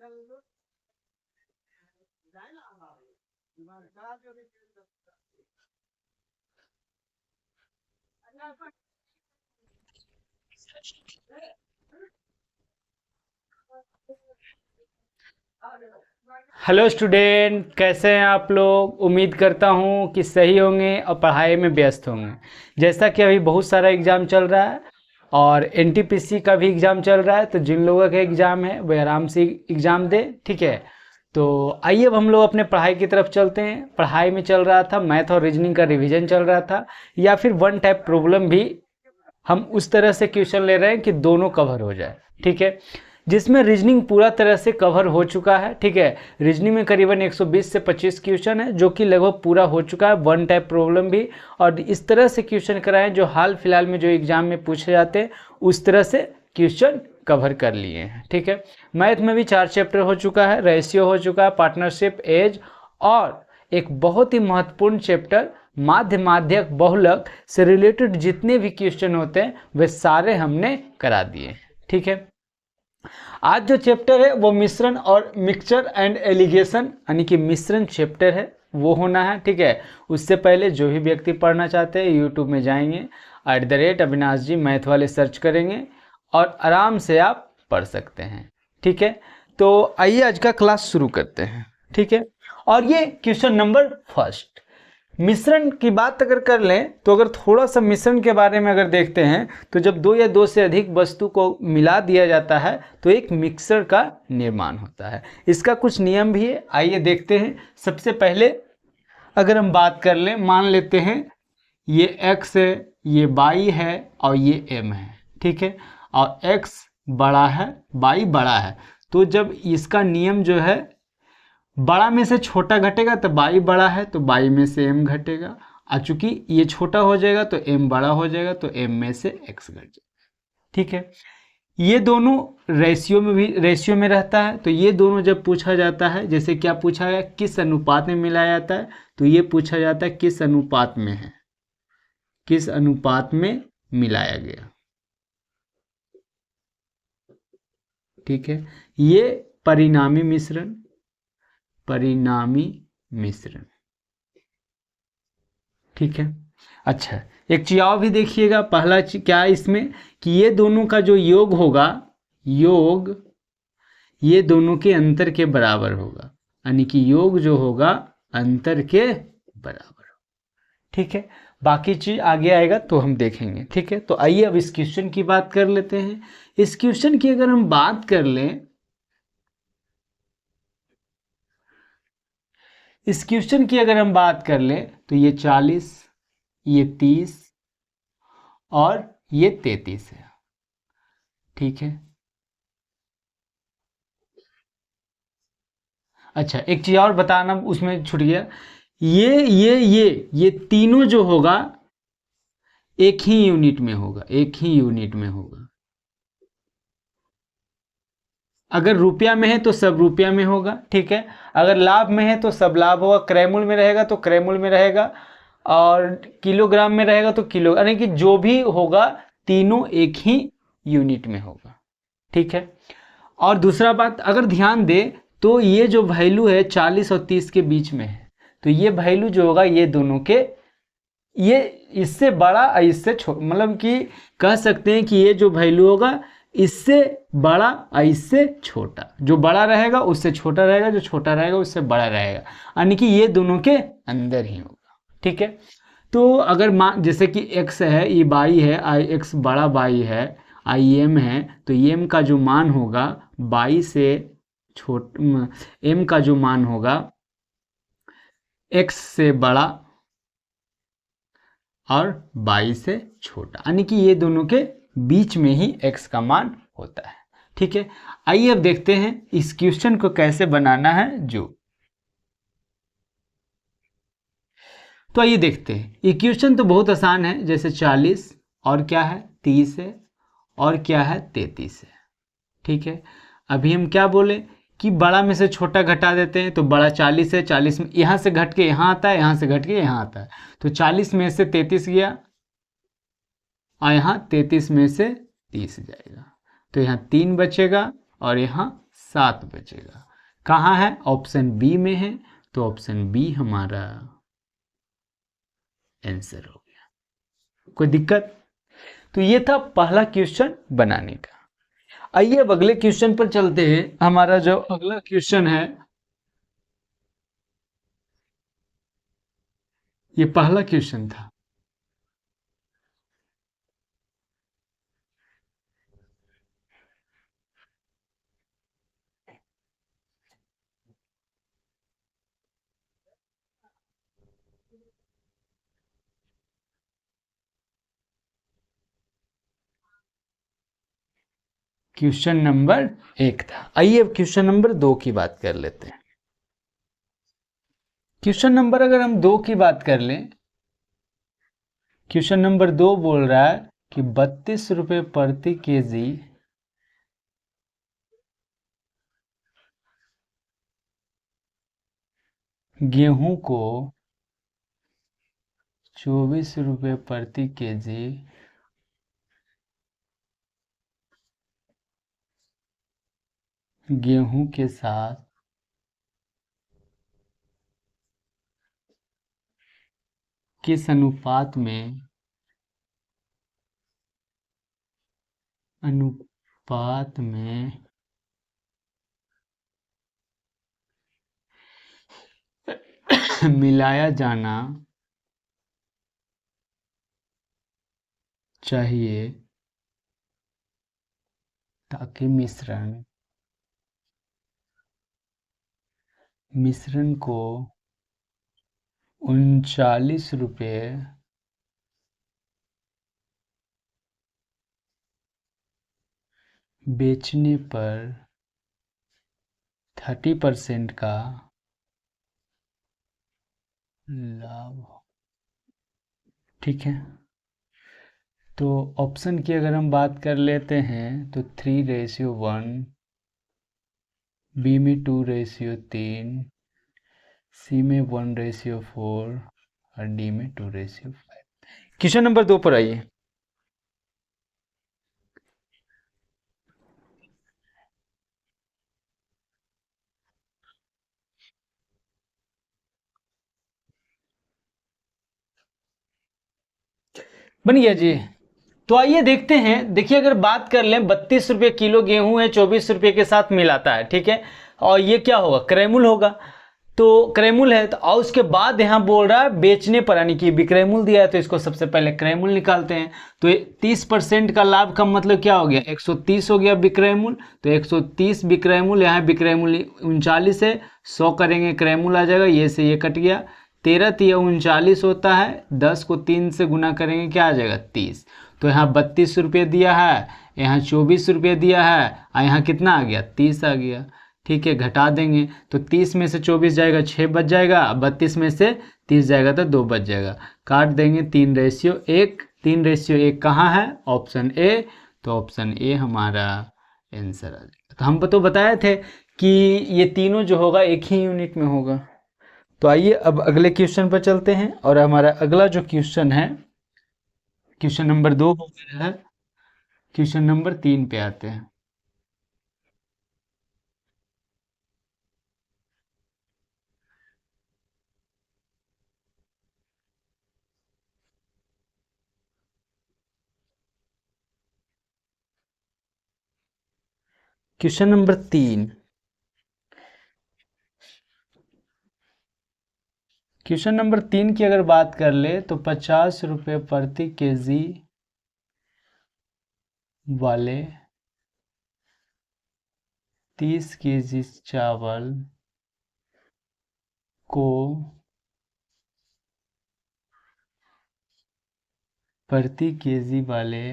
Hello student, कैसे हैं आप लोग। उम्मीद करता हूं कि सही होंगे और पढ़ाई में व्यस्त होंगे। जैसा कि अभी बहुत सारा एग्ज़ाम चल रहा है और एनटीपीसी का भी एग्ज़ाम चल रहा है, तो जिन लोगों का एग्ज़ाम है वे आराम से एग्ज़ाम दें, ठीक है। तो आइए अब हम लोग अपने पढ़ाई की तरफ चलते हैं। पढ़ाई में चल रहा था मैथ और रीजनिंग का रिवीजन चल रहा था, या फिर वन टाइप प्रॉब्लम भी हम उस तरह से क्वेश्चन ले रहे हैं कि दोनों कवर हो जाए, ठीक है। जिसमें रीजनिंग पूरा तरह से कवर हो चुका है, ठीक है। रीजनिंग में करीबन 120 से 25 क्वेश्चन है जो कि लगभग पूरा हो चुका है, वन टाइप प्रॉब्लम भी। और इस तरह से क्वेश्चन कराए जो हाल फिलहाल में जो एग्जाम में पूछे जाते हैं उस तरह से क्वेश्चन कवर कर लिए हैं, ठीक है। मैथ में भी 4 चैप्टर हो चुका है, रेशियो हो चुका है, पार्टनरशिप, एज, और एक बहुत ही महत्वपूर्ण चैप्टर माध्य, माध्यक, बहुलक से रिलेटेड जितने भी क्वेश्चन होते हैं वे सारे हमने करा दिए, ठीक है। आज जो चैप्टर है वो मिश्रण और मिक्सचर एंड एलिगेशन यानी कि मिश्रण चैप्टर है, वो होना है, ठीक है। उससे पहले जो भी व्यक्ति पढ़ना चाहते हैं यूट्यूब में जाएंगे, @अविनाश जी मैथ वाले सर्च करेंगे और आराम से आप पढ़ सकते हैं, ठीक है। तो आइए आज का क्लास शुरू करते हैं, ठीक है। और ये क्वेश्चन नंबर फर्स्ट, मिश्रण की बात अगर कर लें तो अगर थोड़ा सा मिश्रण के बारे में अगर देखते हैं तो जब दो या दो से अधिक वस्तु को मिला दिया जाता है तो एक मिक्सर का निर्माण होता है। इसका कुछ नियम भी है, आइए देखते हैं। सबसे पहले अगर हम बात कर लें, मान लेते हैं ये x है, ये y है और ये m है, ठीक है। और x बड़ा है, y बड़ा है, तो जब इसका नियम जो है बड़ा में से छोटा घटेगा तो y बड़ा है तो y में से m घटेगा, और चूंकि ये छोटा हो जाएगा तो m बड़ा हो जाएगा तो m में से x घट जाएगा, ठीक है। ये दोनों रेशियो में रहता है, तो ये दोनों जब पूछा जाता है, जैसे क्या पूछा गया, किस अनुपात में मिलाया जाता है, तो ये पूछा जाता है किस अनुपात में है, किस अनुपात में मिलाया गया, ठीक है। ये परिणामी मिश्रण, परिणामी मिश्रण, ठीक है। अच्छा, एक चीज और भी देखिएगा, पहला क्या है इसमें कि ये दोनों का जो योग होगा, योग ये दोनों के अंतर के बराबर होगा, यानी कि योग जो होगा अंतर के बराबर, ठीक है। बाकी चीज आगे आएगा तो हम देखेंगे, ठीक है। तो आइए अब इस क्वेश्चन की बात कर लेते हैं। इस क्वेश्चन की अगर हम बात कर लें, इस क्वेश्चन की अगर हम बात कर लें तो ये 40, ये 30 और ये 33 है, ठीक है। अच्छा, एक चीज और बताना उसमें छूट गया, ये तीनों जो होगा एक ही यूनिट में होगा, एक ही यूनिट में होगा। अगर रुपया में है तो सब रुपया में होगा, ठीक है। अगर लाभ में है तो सब लाभ होगा, क्रयमूल्य में रहेगा तो क्रयमूल्य में रहेगा, और किलोग्राम में रहेगा तो किलो, यानी कि जो भी होगा तीनों एक ही यूनिट में होगा, ठीक है। और दूसरा बात अगर ध्यान दे तो ये जो वैल्यू है 40 और 30 के बीच में है, तो ये वैल्यू जो होगा ये दोनों के, ये इससे बड़ा और इससे छोटा, मतलब कि कह सकते हैं कि ये जो वैल्यू होगा इससे बड़ा और इससे छोटा, जो बड़ा रहेगा उससे छोटा रहेगा, जो छोटा रहेगा उससे बड़ा रहेगा, यानी कि ये दोनों के अंदर ही होगा, ठीक है। तो अगर मान जैसे कि x है, ये y है, आई एक्स बड़ा y है, आई एम है, तो एम का जो मान होगा y से छोट, m का जो मान होगा x से बड़ा और 22 से छोटा, यानी कि ये दोनों के बीच में ही x का मान होता है, ठीक है। आइए अब देखते हैं इस क्वेश्चन को कैसे बनाना है जो, तो आइए देखते हैं। ये क्वेश्चन तो बहुत आसान है, जैसे 40 और क्या है 30 है और क्या है 33 है, ठीक है। अभी हम क्या बोले कि बड़ा में से छोटा घटा देते हैं, तो बड़ा 40 है, 40 में यहाँ से घट के यहाँ आता है, यहाँ से घट के यहाँ आता है, तो 40 में से 33 गया और यहाँ 33 में से 30 जाएगा, तो यहाँ 3 बचेगा और यहाँ 7 बचेगा। कहाँ है? ऑप्शन बी में है, तो ऑप्शन बी हमारा आंसर हो गया। कोई दिक्कत? तो ये था पहला क्वेश्चन बनाने का। आइए अब अगले क्वेश्चन पर चलते हैं। हमारा जो अगला क्वेश्चन है, ये पहला क्वेश्चन था। क्वेश्चन नंबर 1 था। आइए अब क्वेश्चन नंबर 2 की बात कर लेते हैं। क्वेश्चन नंबर अगर हम 2 की बात कर लें, क्वेश्चन नंबर 2 बोल रहा है कि 32 रुपये प्रति केजी गेहूं को 24 रुपये प्रति केजी गेहूं के साथ किस अनुपात में मिलाया जाना चाहिए ताकि मिश्रण को 39 रुपये बेचने पर 30% का लाभ हो। ठीक है, तो ऑप्शन की अगर हम बात कर लेते हैं तो 3:1, बी में 2:3, सी में 1:4 और डी में 2:5। क्वेश्चन नंबर 2 पर आइए। बन गया जी। तो आइए देखते हैं। देखिए अगर बात कर लें, 32 रुपये किलो गेहूं है, 24 रुपये के साथ मिलाता है, ठीक है। और ये क्या होगा? क्रयमूल होगा। तो क्रयमूल है, तो और उसके बाद यहाँ बोल रहा है बेचने पर, यानी कि विक्रयमूल दिया है, तो इसको सबसे पहले क्रयमूल निकालते हैं। तो 30% का लाभ का मतलब क्या हो गया? 130 हो गया विक्रयमूल। तो 130 विक्रयमूल, यहाँ विक्रयमूल 39 है, 100 करेंगे क्रयमूल आ जाएगा, ये से ये कट गया। 13 तिया 39 होता है, 10 को 3 से गुना करेंगे, क्या आ जाएगा? 30। तो यहाँ 32 रुपये दिया है, यहाँ 24 रुपये दिया है, और यहाँ कितना आ गया? 30 आ गया। ठीक है, घटा देंगे तो 30 में से 24 जाएगा, 6 बच जाएगा। 32 में से 30 जाएगा तो 2 बच जाएगा। काट देंगे, 3:1। 3:1 कहाँ है? Option A. तो ऑप्शन ए हमारा आंसर आ जाएगा। तो हम तो बताए थे कि ये तीनों जो होगा एक ही यूनिट में होगा। तो आइए अब अगले क्वेश्चन पर चलते हैं, और हमारा अगला जो क्वेश्चन है, क्वेश्चन नंबर 2 हो गया है। क्वेश्चन नंबर 3 पे आते हैं। Question number 3। क्वेश्चन नंबर 3 की अगर बात कर ले तो 50 रुपये प्रति केजी वाले 30 केजी चावल को प्रति केजी वाले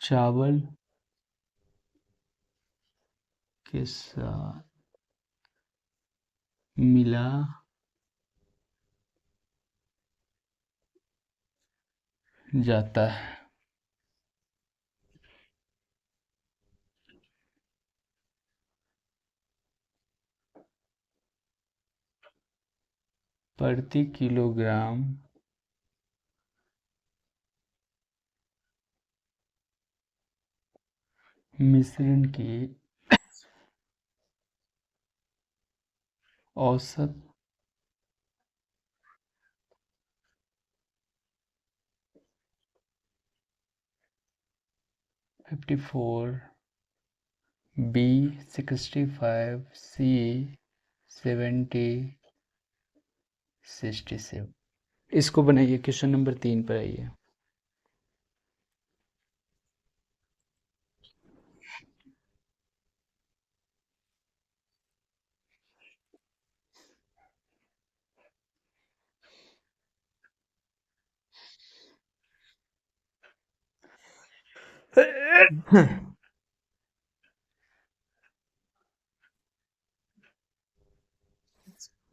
चावल के साथ मिला जाता है। प्रति किलोग्राम मिश्रण की औसत फिफ्टी फोर, बी 65, सी 70, 67। इसको बनाइए, क्वेश्चन नंबर 3 पर आइए।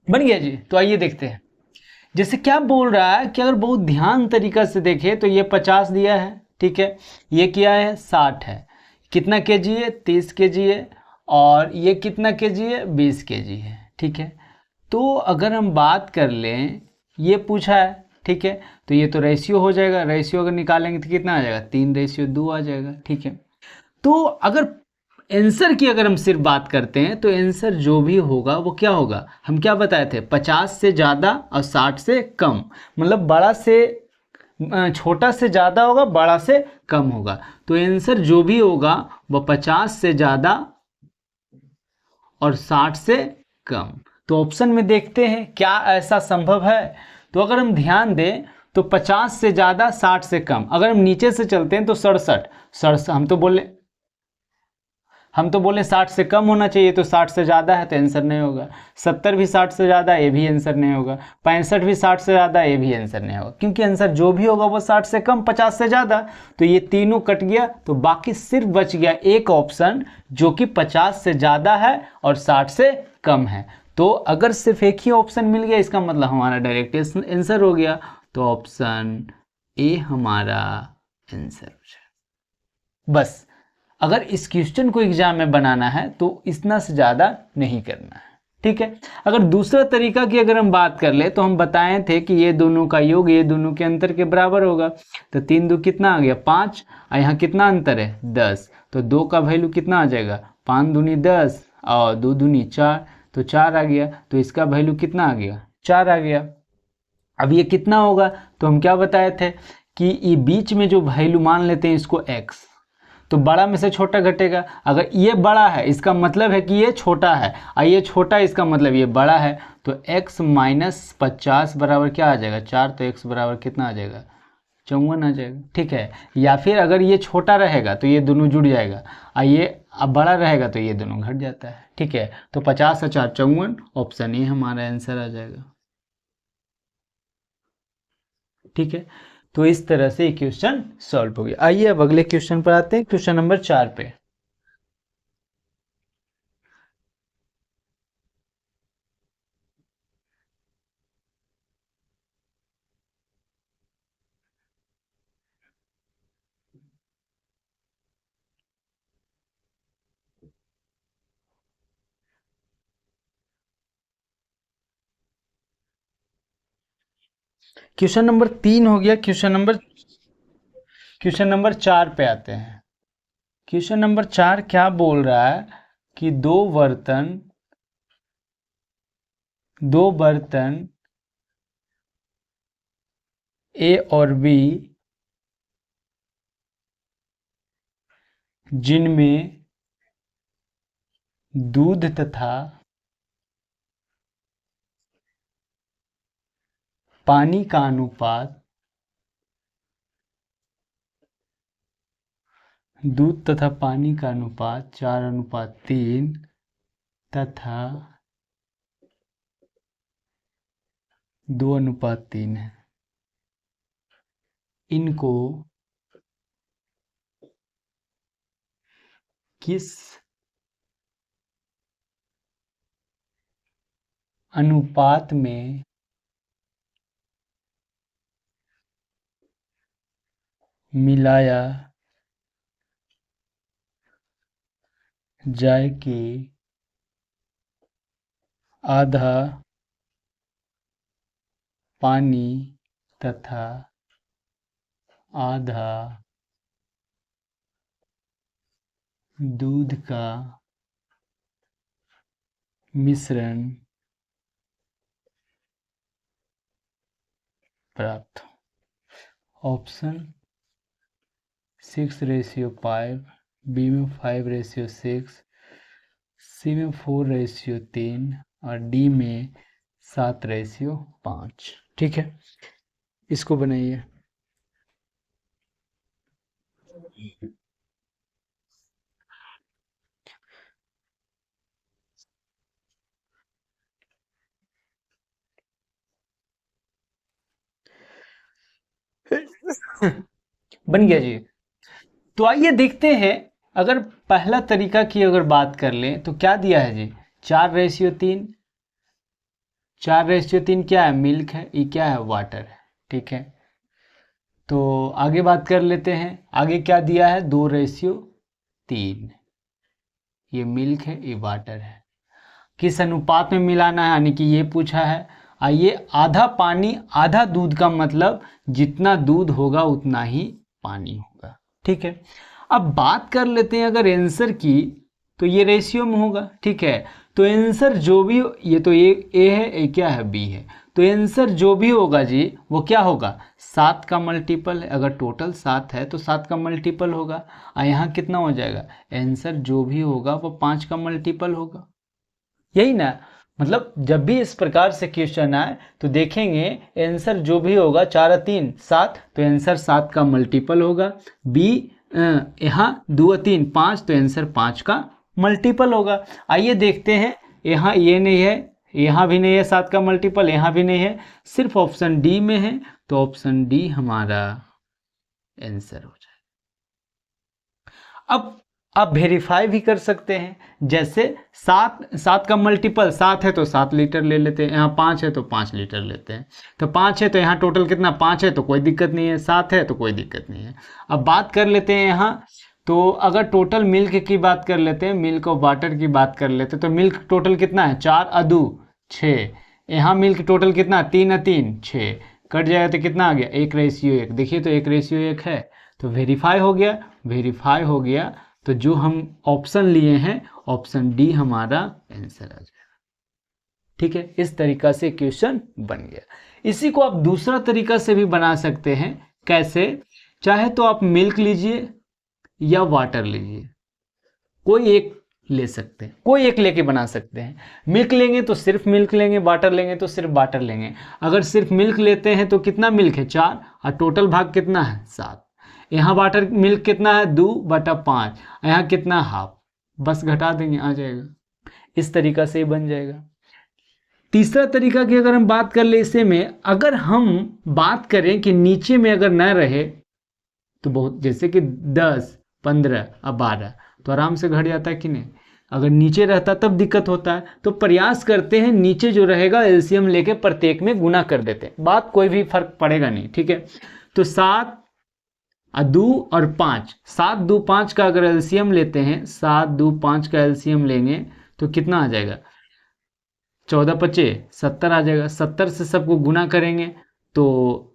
बन गया जी, तो आइए देखते हैं। जैसे क्या बोल रहा है कि अगर बहुत ध्यान तरीका से देखें तो ये 50 दिया है, ठीक है, ये क्या है 60 है, कितना केजी है 30 केजी है, और ये कितना केजी है 20 केजी है, ठीक है। तो अगर हम बात कर लें, ये पूछा है, ठीक है, तो ये तो रेशियो हो जाएगा, रेशियो अगर निकालेंगे तो कितना आ जाएगा 3:2 आ जाएगा, ठीक है। तो अगर आंसर की अगर हम सिर्फ बात करते हैं तो आंसर जो भी होगा वो क्या होगा, हम क्या बताए थे 50 से ज़्यादा और 60 से कम, मतलब बड़ा से छोटा से ज़्यादा होगा, बड़ा से कम होगा। तो आंसर जो भी होगा वो 50 से ज़्यादा और 60 से कम। तो ऑप्शन में देखते हैं क्या ऐसा संभव है। तो अगर हम ध्यान दें तो 50 से ज़्यादा 60 से कम, अगर हम नीचे से चलते हैं तो 67, 67 हम तो बोले 60 से कम होना चाहिए, तो 60 से ज़्यादा है तो आंसर नहीं होगा। 70 भी 60 से ज़्यादा, ये भी आंसर नहीं होगा। 65 भी 60 से ज़्यादा, ये भी आंसर नहीं होगा, क्योंकि आंसर जो भी होगा वो 60 से कम 50 से ज़्यादा। तो ये तीनों कट गया, तो बाकी सिर्फ बच गया एक ऑप्शन जो कि 50 से ज़्यादा है और 60 से कम है। तो अगर सिर्फ एक ही ऑप्शन मिल गया, इसका मतलब हमारा डायरेक्ट आंसर हो गया। तो ऑप्शन ए हमारा आंसर हो जाए। बस अगर इस क्वेश्चन को एग्जाम में बनाना है तो इतना से ज़्यादा नहीं करना है, ठीक है। अगर दूसरा तरीका की अगर हम बात कर ले तो हम बताए थे कि ये दोनों का योग ये दोनों के अंतर के बराबर होगा। तो 3 2 कितना आ गया 5, और यहाँ कितना अंतर है 10, तो 2 का वैल्यू कितना आ जाएगा 5 दूनी 10 और 2 दूनी 4, तो 4 आ गया। तो इसका वैल्यू कितना आ गया 4 आ गया। अब ये कितना होगा, तो हम क्या बताए थे कि ये बीच में जो वैल्यू मान लेते हैं इसको x, तो बड़ा में से छोटा घटेगा। अगर ये बड़ा है इसका मतलब है कि ये छोटा है, और ये छोटा है इसका मतलब ये बड़ा है। तो x माइनस 50 बराबर क्या आ जाएगा 4, तो x बराबर कितना आ जाएगा 54 आ जाएगा, ठीक है। या फिर अगर ये छोटा रहेगा तो ये दोनों जुड़ जाएगा, और ये अब बड़ा रहेगा तो ये दोनों घट जाता है, ठीक है। तो 50 और 4 54, ऑप्शन ए हमारा आंसर आ जाएगा, ठीक है। तो इस तरह से ये क्वेश्चन सॉल्व हो गया। आइए अब अगले क्वेश्चन पर आते हैं, क्वेश्चन नंबर 4 पे। क्वेश्चन नंबर 3 हो गया। क्वेश्चन नंबर 4 पे आते हैं। क्वेश्चन नंबर 4 क्या बोल रहा है कि दो बर्तन ए और बी जिनमें दूध तथा पानी का अनुपात, दूध तथा पानी का अनुपात 4:3 तथा 2:3 है, इनको किस अनुपात में मिलाया जाए कि आधा पानी तथा आधा दूध का मिश्रण प्राप्त। ऑप्शन 6:5, बी में 5:6, सी में 4:3 और डी में 7:5। ठीक है, इसको बनाइए। बन गया जी। तो आइए देखते हैं, अगर पहला तरीका की अगर बात कर लें तो क्या दिया है जी, 4:3। 4:3 क्या है, मिल्क है, ये क्या है, वाटर है। ठीक है, तो आगे बात कर लेते हैं। आगे क्या दिया है, 2:3, ये मिल्क है, ये वाटर है। किस अनुपात में मिलाना है, यानी कि ये पूछा है। आइए, आधा पानी आधा दूध का मतलब जितना दूध होगा उतना ही पानी होगा। ठीक है, अब बात कर लेते हैं अगर आंसर की, तो ये रेशियो में होगा। ठीक है, तो आंसर जो भी, ये तो ए है, ये क्या है, बी है। तो आंसर जो भी होगा जी वो क्या होगा, 7 का मल्टीपल है। अगर टोटल 7 है तो 7 का मल्टीपल होगा। और यहाँ कितना हो जाएगा, आंसर जो भी होगा वो 5 का मल्टीपल होगा। यही ना, मतलब जब भी इस प्रकार से क्वेश्चन आए तो देखेंगे आंसर जो भी होगा, 4 और 3 7, तो आंसर 7 का मल्टीपल होगा। बी, यहाँ 2 और 3 5, तो आंसर 5 का मल्टीपल होगा। आइए देखते हैं, यहाँ ये नहीं है, यहाँ भी नहीं है 7 का मल्टीपल, यहाँ भी नहीं है, सिर्फ ऑप्शन डी में है। तो ऑप्शन डी हमारा आंसर हो जाए। अब आप वेरीफाई भी कर सकते हैं, जैसे 7 का मल्टीपल 7 है तो 7 लीटर ले लेते हैं, यहाँ 5 है तो 5 लीटर लेते हैं। तो 5 है तो यहाँ टोटल कितना, 5 है तो कोई दिक्कत नहीं है, 7 है तो कोई दिक्कत नहीं है। अब बात कर लेते हैं यहाँ, तो अगर टोटल मिल्क की बात कर लेते हैं, मिल्क और वाटर की बात कर लेते हैं, तो मिल्क टोटल कितना है, 4 और 2 6। यहाँ मिल्क टोटल कितना, 3 और 3 6। कट जाएगा तो कितना आ गया, 1:1। देखिए तो 1:1 है, तो वेरीफाई हो गया। वेरीफाई हो गया, तो जो हम ऑप्शन लिए हैं, ऑप्शन डी हमारा आंसर आ जाएगा। ठीक है, इस तरीका से क्वेश्चन बन गया। इसी को आप दूसरा तरीका से भी बना सकते हैं। कैसे, चाहे तो आप मिल्क लीजिए या वाटर लीजिए, कोई एक ले सकते हैं, कोई एक लेके बना सकते हैं। मिल्क लेंगे तो सिर्फ मिल्क लेंगे, वाटर लेंगे तो सिर्फ वाटर लेंगे। अगर सिर्फ मिल्क लेते हैं तो कितना मिल्क है, 4, और टोटल भाग कितना है, 7। यहाँ वाटर मिल्क कितना है, 2/5, यहाँ कितना, हाफ। बस घटा देंगे, आ जाएगा। इस तरीका से ही बन जाएगा। तीसरा तरीका की अगर हम बात कर ले, इसे में अगर हम बात करें कि नीचे में अगर न रहे तो बहुत, जैसे कि 10 15 और 12, तो आराम से घट जाता है कि नहीं। अगर नीचे रहता तब दिक्कत होता है, तो प्रयास करते हैं नीचे जो रहेगा एलसीएम लेके प्रत्येक में गुना कर देते हैं, बात कोई भी फर्क पड़ेगा नहीं। ठीक है, तो 7 2 और 5, 7 2 5 का अगर एलसीएम लेते हैं, 7 2 5 का एलसीएम लेंगे तो कितना आ जाएगा, 14 × 5 = 70 आ जाएगा। 70 से सबको गुना करेंगे तो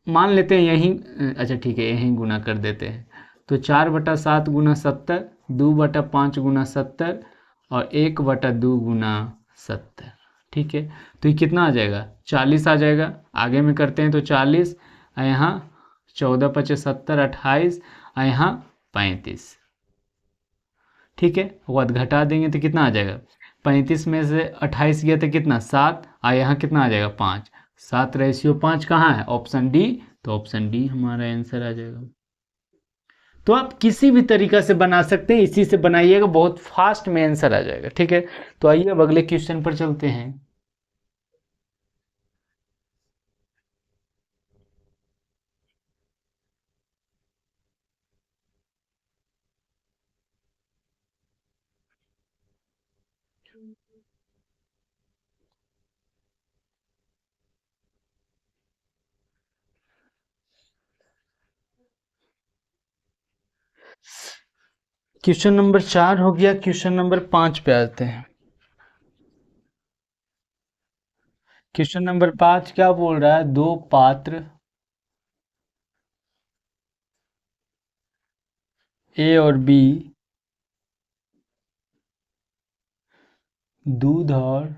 मान लेते हैं यहीं, अच्छा ठीक है यहीं गुना कर देते हैं। तो 4/7 × 70, 2/5 × 70 और 1/2 × 70। ठीक है, तो ये कितना आ जाएगा, 40 आ जाएगा। आगे में करते हैं तो 40, यहाँ 14 × 5 = 70, 28, यहाँ 35। ठीक है, वो बाद घटा देंगे तो कितना आ जाएगा, 35 में से 28 गया तो कितना, 7, और यहाँ कितना आ जाएगा, 5। 7:5 कहाँ है, ऑप्शन डी। तो ऑप्शन डी हमारा आंसर आ जाएगा। तो आप किसी भी तरीका से बना सकते हैं, इसी से बनाइएगा, बहुत फास्ट में आंसर आ जाएगा। ठीक है, तो आइए अब अगले क्वेश्चन पर चलते हैं। क्वेश्चन नंबर 4 हो गया, क्वेश्चन नंबर 5 पे आते हैं। क्वेश्चन नंबर 5 क्या बोल रहा है, दो पात्र ए और बी दूध और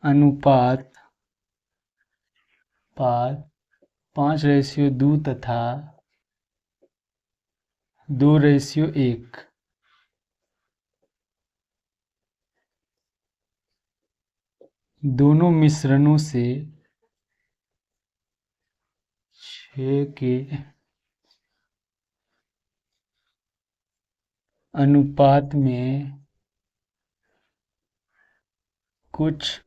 अनुपात 5:2 तथा 2:1 दोनों मिश्रणों से 6 के अनुपात में कुछ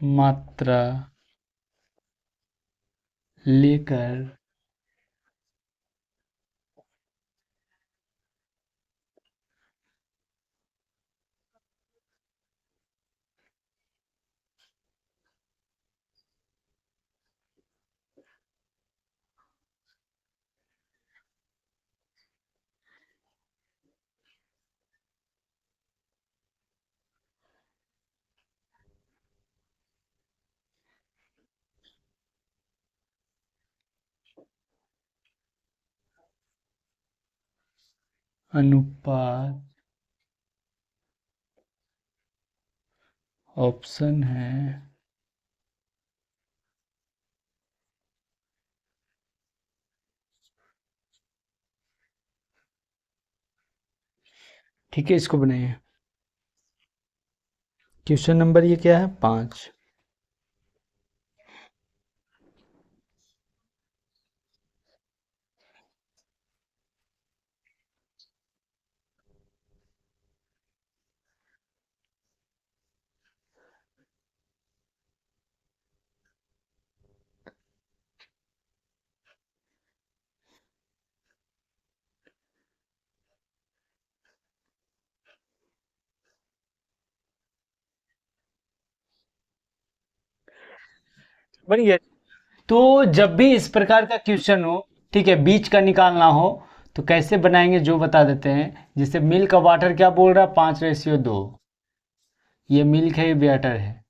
मात्रा लेकर अनुपात ऑप्शन है ठीक है। इसको बनाइए। क्वेश्चन नंबर ये क्या है 5। बन गया। तो जब भी इस प्रकार का क्वेश्चन हो, ठीक है, बीच का निकालना हो, तो कैसे बनाएंगे जो बता देते हैं। जैसे मिल्क का वाटर क्या बोल रहा है 5:2, ये मिल्क है, ये वाटर है।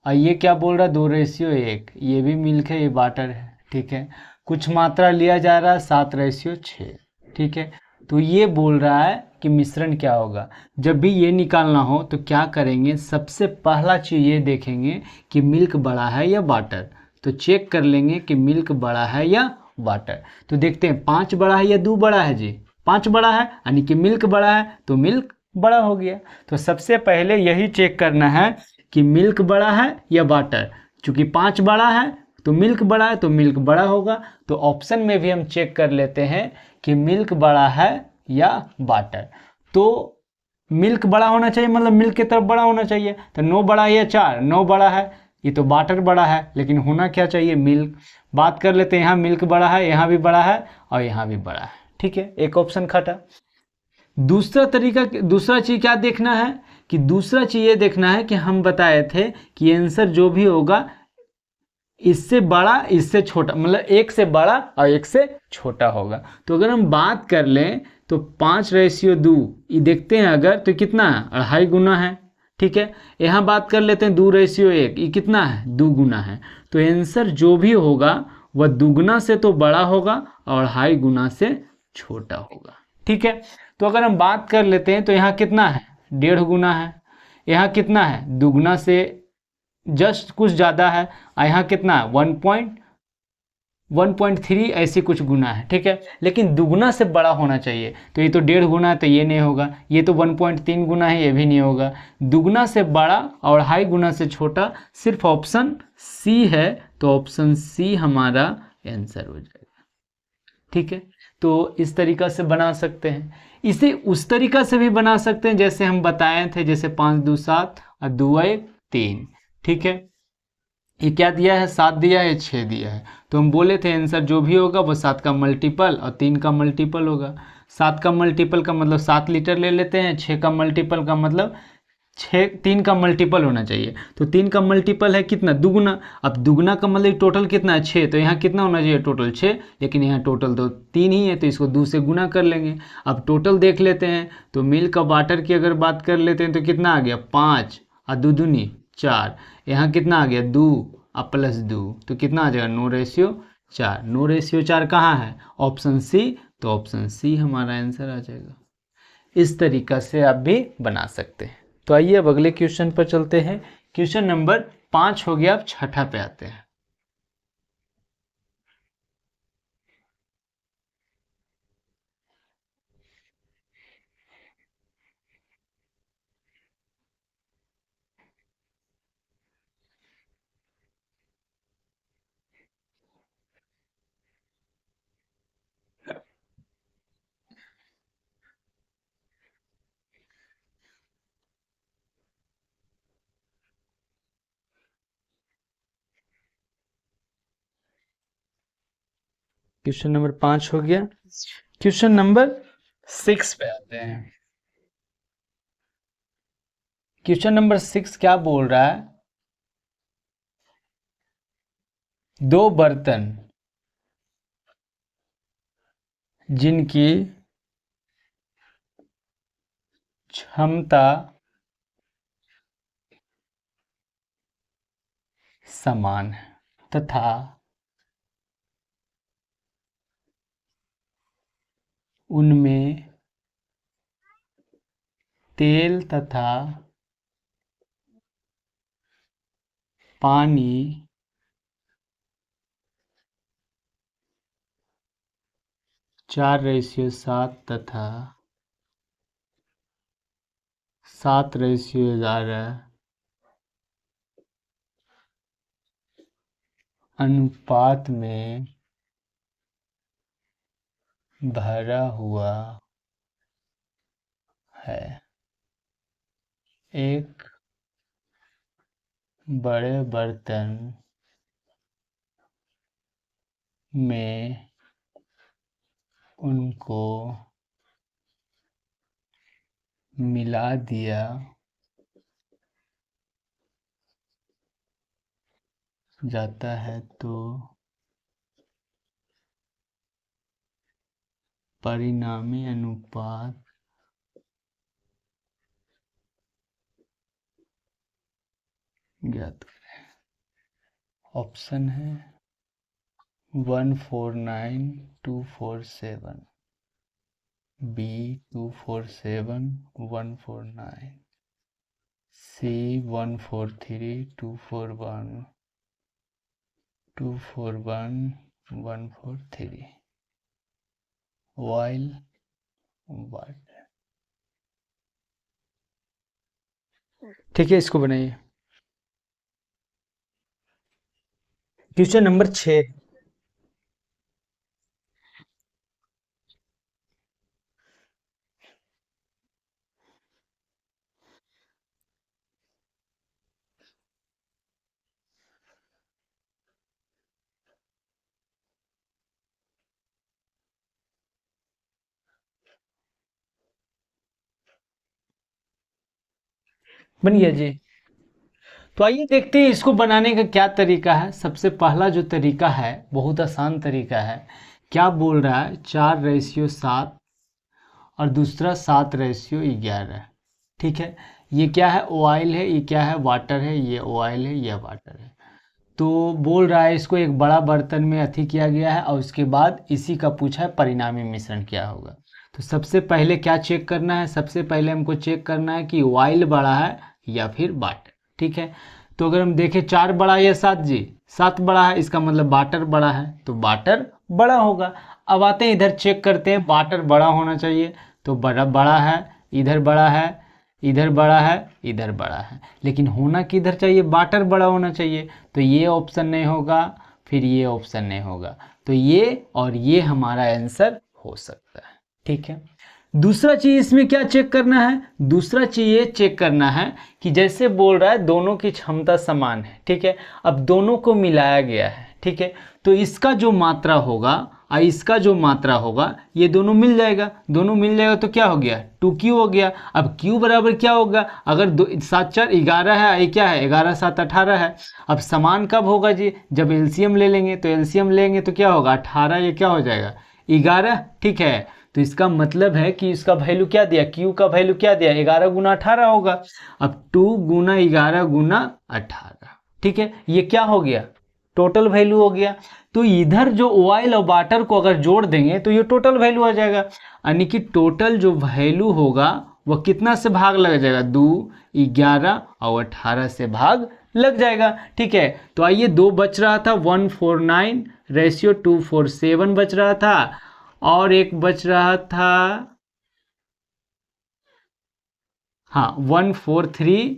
और ये क्या बोल रहा है 2:1, ये भी मिल्क है, ये वाटर है। ठीक है, कुछ मात्रा लिया जा रहा है 7:6। ठीक है, तो ये बोल रहा है कि मिश्रण क्या होगा। जब भी ये निकालना हो तो क्या करेंगे, सबसे पहला चीज़ ये देखेंगे कि मिल्क बड़ा है या वाटर। तो चेक कर लेंगे कि मिल्क बड़ा है या वाटर। तो देखते हैं 5 बड़ा है या 2 बड़ा है जी। 5 बड़ा है यानी कि मिल्क बड़ा है, तो मिल्क बड़ा हो गया। तो सबसे पहले यही चेक करना है कि मिल्क बड़ा है या वाटर। चूंकि 5 बड़ा है तो मिल्क बड़ा है, तो मिल्क बड़ा होगा। तो ऑप्शन में भी हम चेक कर लेते हैं कि मिल्क बड़ा है या वाटर। तो मिल्क बड़ा होना चाहिए, मतलब मिल्क की तरफ बड़ा होना चाहिए। तो 9 बड़ा है या 4, 9 बड़ा है, ये तो वाटर बड़ा है, लेकिन होना क्या चाहिए मिल्क। बात कर लेते हैं, यहाँ मिल्क बड़ा है, यहाँ भी बड़ा है और यहाँ भी बड़ा है। ठीक है, एक ऑप्शन खटा। दूसरा तरीका, दूसरा चीज क्या देखना है कि दूसरा चीज ये देखना है कि हम बताए थे कि आंसर जो भी होगा इससे बड़ा इससे छोटा, मतलब एक से बड़ा और एक से छोटा होगा। तो अगर हम बात कर लें तो 5:2 ये देखते हैं अगर, तो कितना है 2.5 गुना है। ठीक है, यहाँ बात कर लेते हैं 2:1, ये कितना है 2 गुना है। तो आंसर जो भी होगा वह दुगुना से तो बड़ा होगा और 2.5 गुना से छोटा होगा। ठीक है, तो अगर हम बात कर लेते हैं तो यहाँ कितना है 1.5 गुना है, यहाँ कितना है दुगुना से जस्ट कुछ ज़्यादा है, और यहाँ कितना है 1.3 ऐसे कुछ गुना है। ठीक है, लेकिन दुगुना से बड़ा होना चाहिए। तो ये तो 1.5 गुना है, तो ये नहीं होगा। ये तो 1.3 गुना है, ये भी नहीं होगा। दुगुना से बड़ा और 2.5 गुना से छोटा सिर्फ ऑप्शन सी है। तो ऑप्शन सी हमारा आंसर हो जाएगा। ठीक है, तो इस तरीका से बना सकते हैं। इसे उस तरीका से भी बना सकते हैं जैसे हम बताए थे, जैसे 5×2 7 और 2×1 3। ठीक है, ये क्या दिया है 7 दिया है 6 दिया है। तो हम बोले थे आंसर जो भी होगा वो 7 का मल्टीपल और 3 का मल्टीपल होगा। 7 का मल्टीपल का मतलब 7 लीटर ले लेते हैं, 6 का मल्टीपल का मतलब 3 का मल्टीपल होना चाहिए। तो 3 का मल्टीपल है कितना दुगुना। अब दुगुना का मतलब टोटल कितना है 6, तो यहाँ कितना होना चाहिए टोटल 6, लेकिन यहाँ टोटल तो 3 ही है, तो इसको 2 से गुना कर लेंगे। अब टोटल देख लेते हैं, तो मिल्क और वाटर की अगर बात कर लेते हैं तो कितना आ गया 5 और 2 दूनी 4, यहाँ कितना आ गया 2 और +2, तो कितना आ जाएगा 9:4। 4, 9:4 कहाँ है? ऑप्शन सी, तो ऑप्शन सी हमारा आंसर आ जाएगा। इस तरीका से आप भी बना सकते हैं। तो आइए अब अगले क्वेश्चन पर चलते हैं। क्वेश्चन नंबर 5 हो गया, अब छठा पे आते हैं। क्वेश्चन नंबर 5 हो गया। क्वेश्चन नंबर 6 पे आते हैं। क्वेश्चन नंबर 6 क्या बोल रहा है? दो बर्तन जिनकी क्षमता समान है तथा उनमें तेल तथा पानी 4:7 तथा 7:11 अनुपात में भरा हुआ है। एक बड़े बर्तन में उनको मिला दिया जाता है तो परिणामी अनुपात ज्ञात करें। ऑप्शन है 149247, बी 247149, सी 143241, 241143, ऑयल वाटर। ठीक है, इसको बनाइए। क्वेश्चन नंबर 6 बन गया जी। तो आइए देखते हैं इसको बनाने का क्या तरीका है। सबसे पहला जो तरीका है बहुत आसान तरीका है। क्या बोल रहा है? 4:7 और दूसरा 7:11। ठीक है, ये क्या है? ऑयल है, ये क्या है? वाटर है। ये ऑयल है, ये वाटर है। तो बोल रहा है इसको एक बड़ा बर्तन में अथी किया गया है और उसके बाद इसी का पूछा है परिणामी मिश्रण क्या होगा। तो सबसे पहले क्या चेक करना है? सबसे पहले हमको चेक करना है कि ऑयल बड़ा है या फिर वाटर। ठीक है, तो अगर हम देखें 4 बड़ा है या 7 जी? 7 बड़ा है, इसका मतलब वाटर बड़ा है, तो वाटर बड़ा होगा। अब आते हैं इधर चेक करते हैं, वाटर बड़ा होना चाहिए तो बड़ा बड़ा है, इधर बड़ा है, इधर बड़ा है, इधर बड़ा है, लेकिन होना किधर चाहिए? वाटर बड़ा होना चाहिए। तो ये ऑप्शन नहीं होगा, फिर ये ऑप्शन नहीं होगा, तो ये और ये हमारा आंसर हो सकता है। ठीक है, दूसरा चीज इसमें क्या चेक करना है? दूसरा चीज ये चेक करना है कि जैसे बोल रहा है दोनों की क्षमता समान है। ठीक है, अब दोनों को मिलाया गया है। ठीक है, तो इसका जो मात्रा होगा और इसका जो मात्रा होगा ये दोनों मिल जाएगा। दोनों मिल जाएगा तो क्या हो गया? 2Q हो गया। अब Q बराबर क्या होगा? अगर 7 4 11 है, ये क्या है? 11 7 18 है। अब समान कब होगा जी? जब एलसीएम ले लेंगे। तो एलसीएम लेंगे तो क्या होगा? 18, ये क्या हो जाएगा? 11। ठीक है, तो इसका मतलब है कि इसका वैल्यू क्या दिया? Q का वैल्यू क्या दिया? 11 गुना 18 होगा। अब 2 गुना 11 गुना 18। ठीक है, ये क्या हो गया? टोटल वैल्यू हो गया। तो इधर जो ऑयल और वाटर को अगर जोड़ देंगे तो ये टोटल वैल्यू आ जाएगा, यानी कि टोटल जो वैल्यू होगा वह कितना से भाग लग जाएगा, 2, 11 और 18 से भाग लग जाएगा। ठीक है, तो आइए 2 बच रहा था 149 रेशियो 247 बच रहा था, और एक बच रहा था, हाँ 143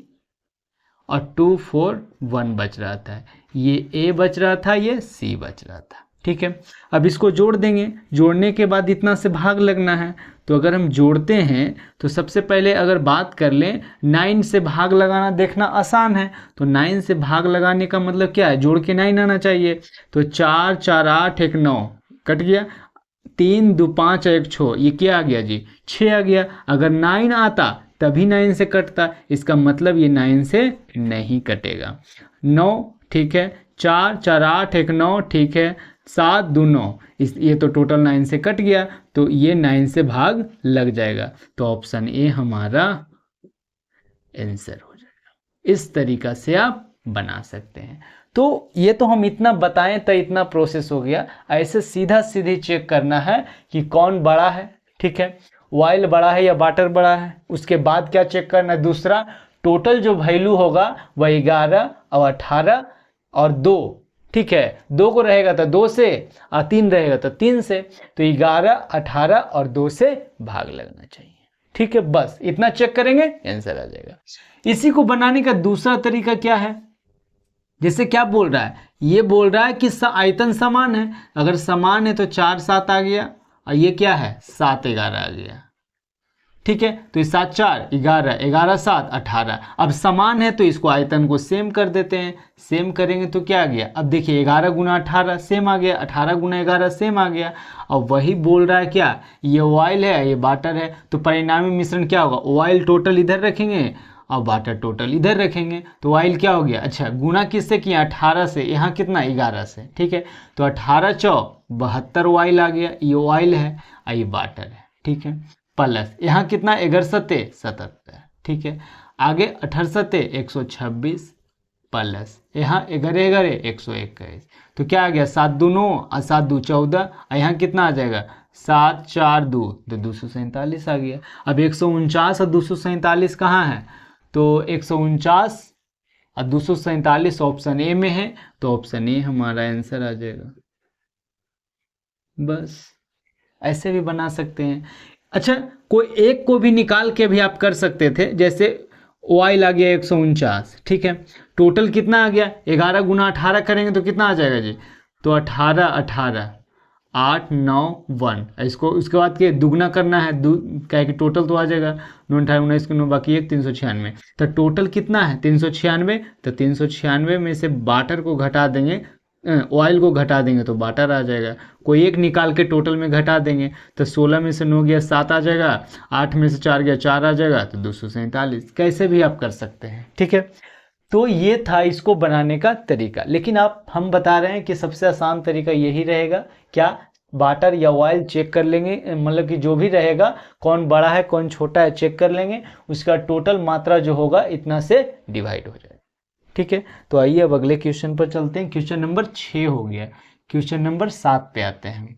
और 241 बच रहा था। ये ए बच रहा था, ये सी बच रहा था। ठीक है, अब इसको जोड़ देंगे, जोड़ने के बाद इतना से भाग लगना है। तो अगर हम जोड़ते हैं तो सबसे पहले अगर बात कर लें 9 से भाग लगाना, देखना आसान है। तो 9 से भाग लगाने का मतलब क्या है, जोड़ के 9 आना चाहिए। तो 4 4 8 1 9 कट गया, 3 2 5 1 6, ये क्या आ गया जी, 6 आ गया। अगर 9 आता तभी 9 से कटता, इसका मतलब ये 9 से नहीं कटेगा। 9, ठीक है, 4 4 8 1 9, ठीक है, 7 2 9, ये तो टोटल 9 से कट गया, तो ये 9 से भाग लग जाएगा। तो ऑप्शन ए हमारा आंसर हो जाएगा। इस तरीका से आप बना सकते हैं। तो ये तो हम इतना बताएं तो इतना प्रोसेस हो गया। ऐसे सीधा सीधी चेक करना है कि कौन बड़ा है। ठीक है, ऑयल बड़ा है या वाटर बड़ा है। उसके बाद क्या चेक करना है, दूसरा टोटल जो वैल्यू होगा वह 11 और 18 और 2। ठीक है, 2 को रहेगा तो 2 से, और 3 रहेगा तो 3 से। तो 11 18 और 2 से भाग लगना चाहिए। ठीक है, बस इतना चेक करेंगे आंसर आ जाएगा। इसी को बनाने का दूसरा तरीका क्या है, जैसे क्या बोल रहा है, ये बोल रहा है कि आयतन समान है। अगर समान है तो 4 7 आ गया, और ये क्या है 7 11 आ गया। ठीक है, तो ये 7 4 11, 11 7 18। अब समान है तो इसको आयतन को सेम कर देते हैं। सेम करेंगे तो क्या आ गया, अब देखिए 11 गुना 18 सेम आ गया, 18 गुना 11 सेम आ गया। और वही बोल रहा है क्या, ये ऑयल है ये वाटर है, तो परिणामी मिश्रण क्या होगा, ऑयल टोटल इधर रखेंगे और वाटर टोटल इधर रखेंगे। तो ऑयल क्या हो गया, अच्छा गुना किससे किया, 18 से, यहाँ कितना 11 से। ठीक है, तो 18 चौक 72 ऑयल आ गया, ये ऑयल है और ये वाटर है। ठीक है, प्लस यहाँ कितना 11 सत्ते 77। ठीक है, आगे 18 सत्ते 126 प्लस यहाँ 11 11 121। तो क्या आ गया 7 2 9 और 7 2 14, और यहाँ कितना आ जाएगा 7 4 2 तो 247 आ गया। अब 149 और 247 कहाँ है, तो 149 और 247 ऑप्शन ए में है, तो ऑप्शन ए हमारा आंसर आ जाएगा। बस ऐसे भी बना सकते हैं। अच्छा, कोई एक को भी निकाल के भी आप कर सकते थे, जैसे ऑयल आ गया 149। ठीक है, टोटल कितना आ गया, 11 गुना 18 करेंगे तो कितना आ जाएगा जी, तो 18 18 8 9 1, इसको उसके बाद के दुगना करना है, क्या है कि टोटल तो आ जाएगा 9 18 19 के 9 बाकी 1 396। तो टोटल कितना है 396, तो 396 में से वाटर को घटा देंगे, ऑयल को घटा देंगे तो वाटर आ जाएगा। कोई एक निकाल के टोटल में घटा देंगे, तो 16 में से 9 गया 7 आ जाएगा, 8 में से 4 गया 4 आ जाएगा, तो 247। कैसे भी आप कर सकते हैं। ठीक है, तो ये था इसको बनाने का तरीका। लेकिन आप हम बता रहे हैं कि सबसे आसान तरीका यही रहेगा, क्या, वाटर या ऑयल चेक कर लेंगे, मतलब कि जो भी रहेगा कौन बड़ा है कौन छोटा है चेक कर लेंगे, उसका टोटल मात्रा जो होगा इतना से डिवाइड हो जाएगा। ठीक है, तो आइए अब अगले क्वेश्चन पर चलते हैं। क्वेश्चन नंबर 6 हो गया, क्वेश्चन नंबर 7 पे आते हैं।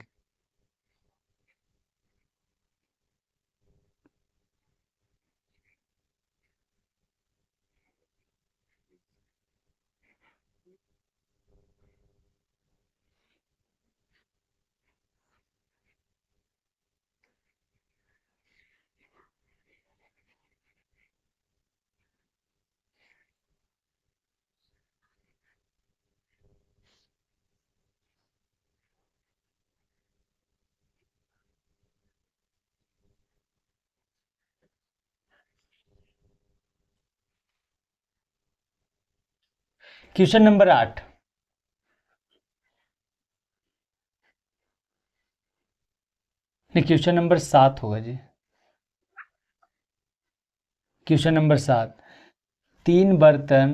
क्वेश्चन नंबर 8, नहीं क्वेश्चन नंबर 7 होगा जी। क्वेश्चन नंबर 7, 3 बर्तन,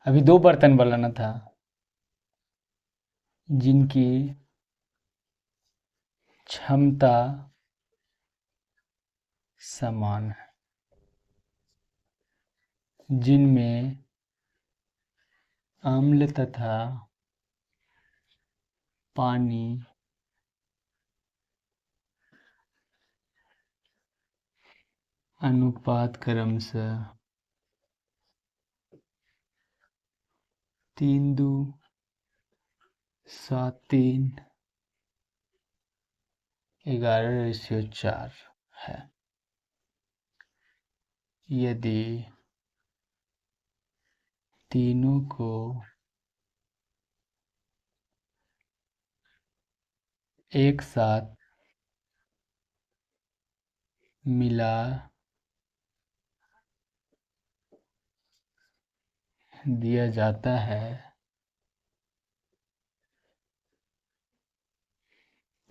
अभी 2 बर्तन बनाना था, जिनकी क्षमता समान है, जिनमें अम्ल तथा पानी अनुपात क्रमशः 3:7:3 11:4 है। यदि तीनों को एक साथ मिला दिया जाता है,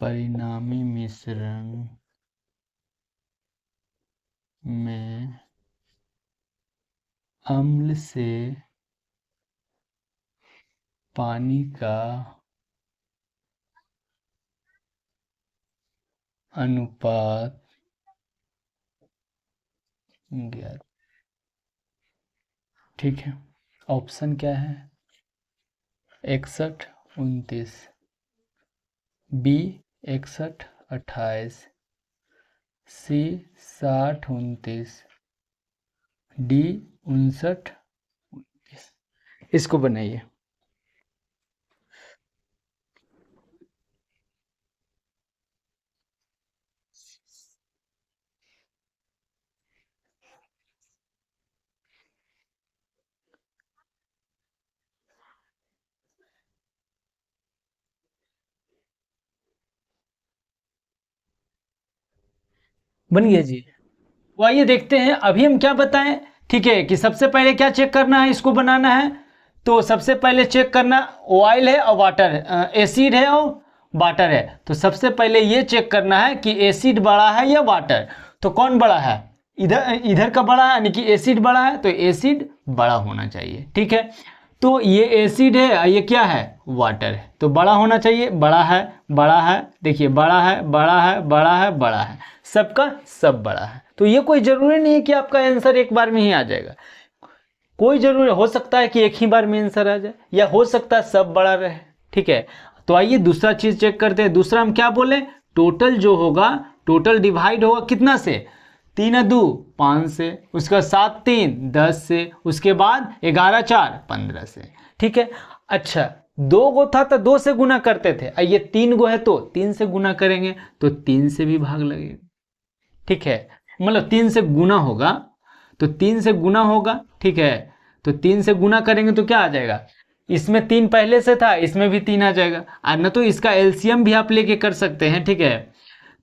परिणामी मिश्रण में अम्ल से पानी का अनुपात ज्ञात। ठीक है, ऑप्शन क्या है? 61:29, बी 61:28, सी 60:29, डी 59:29। इसको बनाइए। बन गया जी। तो आइए देखते हैं अभी हम क्या बताएं। ठीक है कि सबसे पहले क्या चेक करना है, इसको बनाना है। तो सबसे पहले चेक करना ऑयल है और वाटर है, एसिड है और वाटर है। तो सबसे पहले ये चेक करना है कि एसिड बड़ा है या वाटर। तो कौन बड़ा है? इधर इधर का बड़ा है, यानी कि एसिड बड़ा है, तो एसिड बड़ा होना चाहिए। ठीक है, तो ये एसिड है और ये क्या है? वाटर है। तो बड़ा होना चाहिए, बड़ा है, बड़ा है। देखिए बड़ा है, बड़ा है, बड़ा है, बड़ा है, सबका सब बड़ा है। तो ये कोई जरूरी नहीं है कि आपका आंसर एक बार में ही आ जाएगा। कोई जरूरी हो सकता है कि एक ही बार में आंसर आ जाए, या हो सकता है सब बड़ा रहे। ठीक है, तो आइए दूसरा चीज चेक करते हैं। दूसरा हम क्या बोले? टोटल जो होगा, टोटल डिवाइड होगा कितना से? 3 2 5 से, उसका 7 3 10 से, उसके बाद 11 4 15 से। ठीक है, अच्छा, दो गो था तो दो से गुना करते थे, ये 3 गो है तो 3 से गुना करेंगे, तो 3 से भी भाग लगेगा। ठीक है, मतलब 3 से गुना होगा, तो 3 से गुना होगा। ठीक है, तो 3 से गुना करेंगे तो क्या आ जाएगा? इसमें 3 पहले से था, इसमें भी 3 आ जाएगा। और न तो इसका एलसीएम भी आप लेके कर सकते हैं। ठीक है,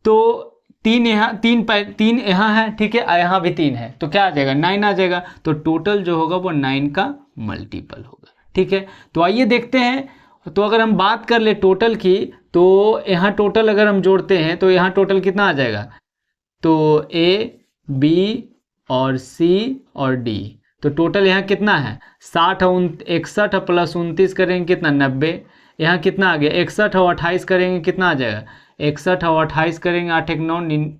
तो 3 यहाँ, 3 यहाँ है। ठीक है, और यहाँ भी 3 है, तो क्या आ जाएगा? 9 आ जाएगा। तो टोटल जो होगा वो 9 का मल्टीपल होगा। ठीक है, तो आइए देखते हैं। तो अगर हम बात कर ले टोटल की, तो यहाँ टोटल अगर हम जोड़ते हैं तो यहाँ टोटल कितना आ जाएगा? तो ए, बी और सी और डी, तो टोटल यहाँ कितना है? 60 और 61 प्लस 29 करेंगे कितना? 90। यहाँ कितना आ गया? 61 और 28 करेंगे कितना आ जाएगा? 61 और 28 करेंगे 8 1 9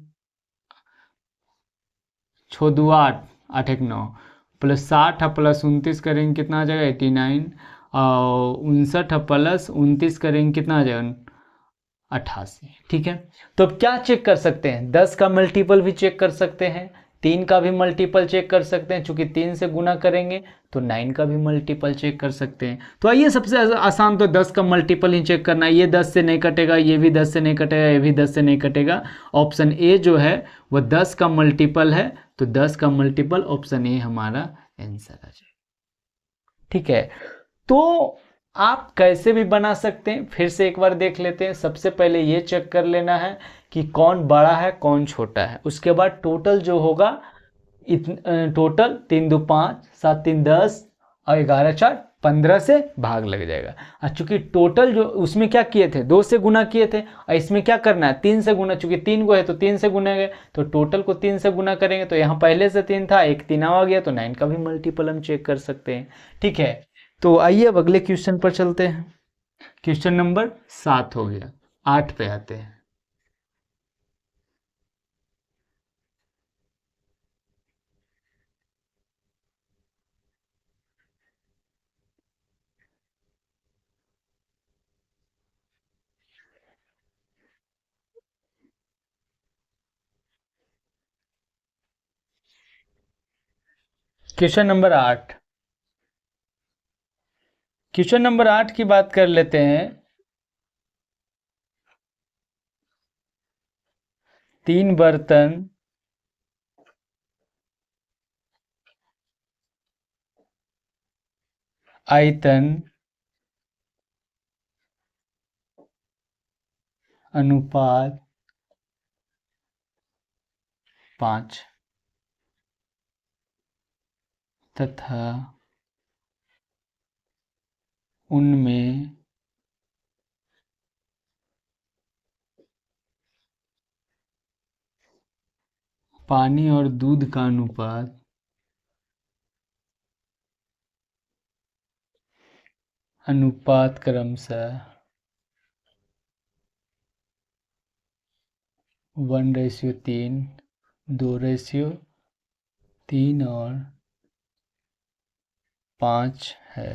छो 2 8 8 1 9, प्लस 60 प्लस 29 करेंगे कितना आ जाएगा? 89। और 59 प्लस 29 करेंगे कितना आ जाएगा? 88। ठीक है, तो अब क्या चेक कर सकते हैं? 10 का मल्टीपल भी चेक कर सकते हैं, 3 का भी मल्टीपल चेक कर सकते हैं, चूंकि 3 से गुना करेंगे तो 9 का भी मल्टीपल चेक कर सकते हैं। तो आइए, सबसे आसान तो 10 का मल्टीपल ही चेक करना है। ये 10 से नहीं कटेगा, ये भी 10 से नहीं कटेगा, ये भी 10 से नहीं कटेगा। ऑप्शन ए जो है वो 10 का मल्टीपल है, तो 10 का मल्टीपल ऑप्शन ए हमारा आंसर आ जाएगा। ठीक है, तो आप कैसे भी बना सकते हैं, फिर से एक बार देख लेते हैं। सबसे पहले ये चेक कर लेना है कि कौन बड़ा है कौन छोटा है। उसके बाद टोटल जो होगा, टोटल 3 2 5 7 3 10 और 11 4 15 से भाग लग जाएगा। और चूंकि टोटल जो उसमें क्या किए थे? 2 से गुना किए थे, और इसमें क्या करना है? 3 से गुना, चूंकि 3 को है तो 3 से गुना गए, तो टोटल को 3 से गुना करेंगे, तो यहाँ पहले से 3 था, एक 3 आ गया, तो 9 का भी मल्टीपल हम चेक कर सकते हैं। ठीक है, तो आइए अब अगले क्वेश्चन पर चलते हैं। क्वेश्चन नंबर 7 हो गया, 8 पे आते हैं। Question number 8। क्वेश्चन नंबर 8 की बात कर लेते हैं। 3 बर्तन आयतन अनुपात 5 तथा उनमें पानी और दूध का अनुपात क्रमशः 1:3, 2:3 और 5 है।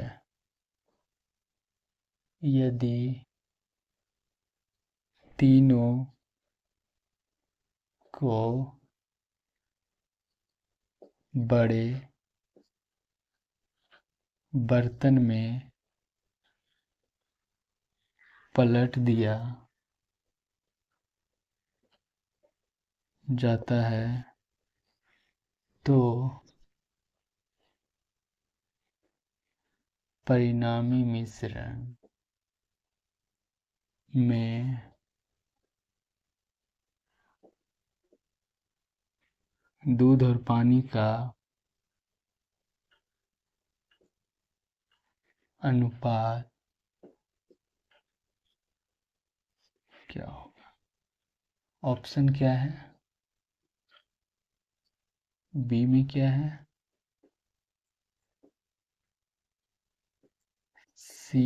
यदि तीनों को बड़े बर्तन में पलट दिया जाता है तो परिणामी मिश्रण में दूध और पानी का अनुपात क्या होगा? ऑप्शन क्या है? बी में क्या है? सी,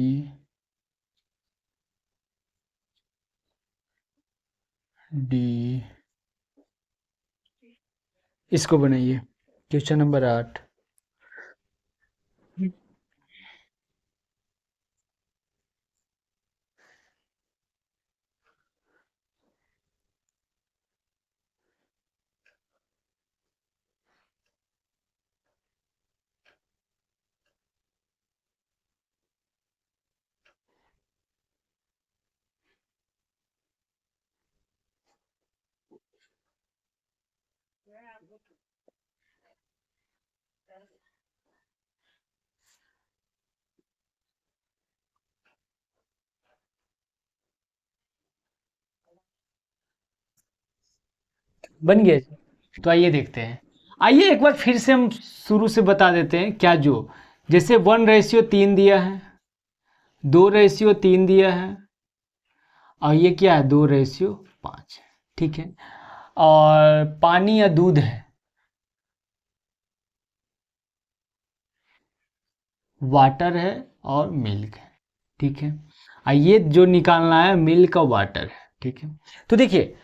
डी। इसको बनाइए। Question number 8। बन गया। तो आइए देखते हैं। आइए एक बार फिर से हम शुरू से बता देते हैं क्या जो। जैसे 1:3 दिया है, 2:3 दिया है, और ये क्या है 2:5। ठीक है। और पानी या दूध है, वाटर है और मिल्क है। ठीक है। ये जो निकालना है मिल्क और वाटर है। ठीक है। तो देखिए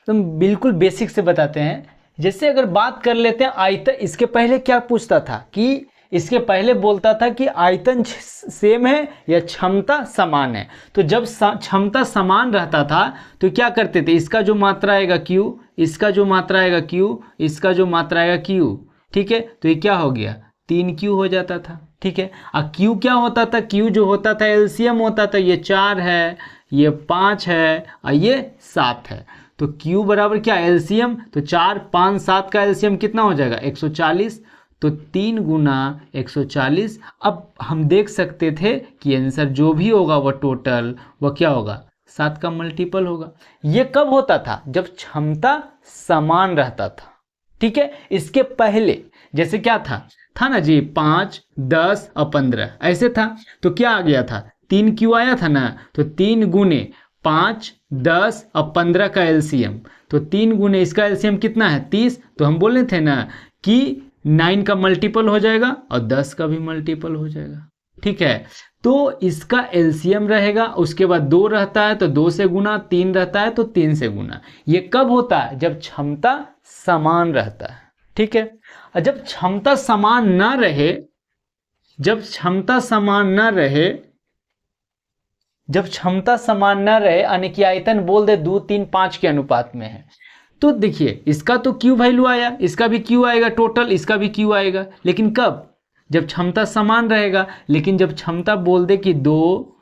तुम बिल्कुल बेसिक से बताते हैं। जैसे अगर बात कर लेते हैं आयतन, इसके पहले क्या पूछता था कि इसके पहले बोलता था कि आयतन सेम है या क्षमता समान है। तो जब क्षमता समान रहता था तो क्या करते थे, इसका जो मात्रा आएगा Q, इसका जो मात्रा आएगा Q, इसका जो मात्रा आएगा Q। ठीक है। तो ये क्या हो गया 3Q हो जाता था। ठीक है। और Q क्या होता था, Q जो होता था एलसीएम होता था। ये 4 है, ये 5 है और ये 7 है। तो Q बराबर क्या एलसीएम, तो 4, 5, 7 का एलसीएम कितना हो जाएगा 140। तो 3 गुना 140। अब हम देख सकते थे कि आंसर जो भी होगा वह टोटल वह क्या होगा 7 का मल्टीपल होगा। ये कब होता था, जब क्षमता समान रहता था। ठीक है। इसके पहले जैसे क्या था ना जी 5, 10 और 15 ऐसे था। तो क्या आ गया था 3Q आया था ना। तो 3 गुने 5, 10 और 15 का एलसीएम। तो 3 गुने इसका एलसीएम कितना है 30। तो हम बोले थे ना कि 9 का मल्टीपल हो जाएगा और 10 का भी मल्टीपल हो जाएगा। ठीक है। तो इसका एलसीएम रहेगा, उसके बाद 2 रहता है तो 2 से गुना, 3 रहता है तो 3 से गुना। ये कब होता है, जब क्षमता समान रहता है। ठीक है। और जब क्षमता समान ना रहे, जब क्षमता समान ना रहे, जब क्षमता समान न रहे यानी कि आयतन बोल दे 2, 3, 5 के अनुपात में है, तो देखिए इसका तो क्यू वैल्यू आया, इसका भी क्यू आएगा टोटल, इसका भी क्यू आएगा, लेकिन कब? जब क्षमता समान रहेगा। लेकिन जब क्षमता बोल दे कि 2,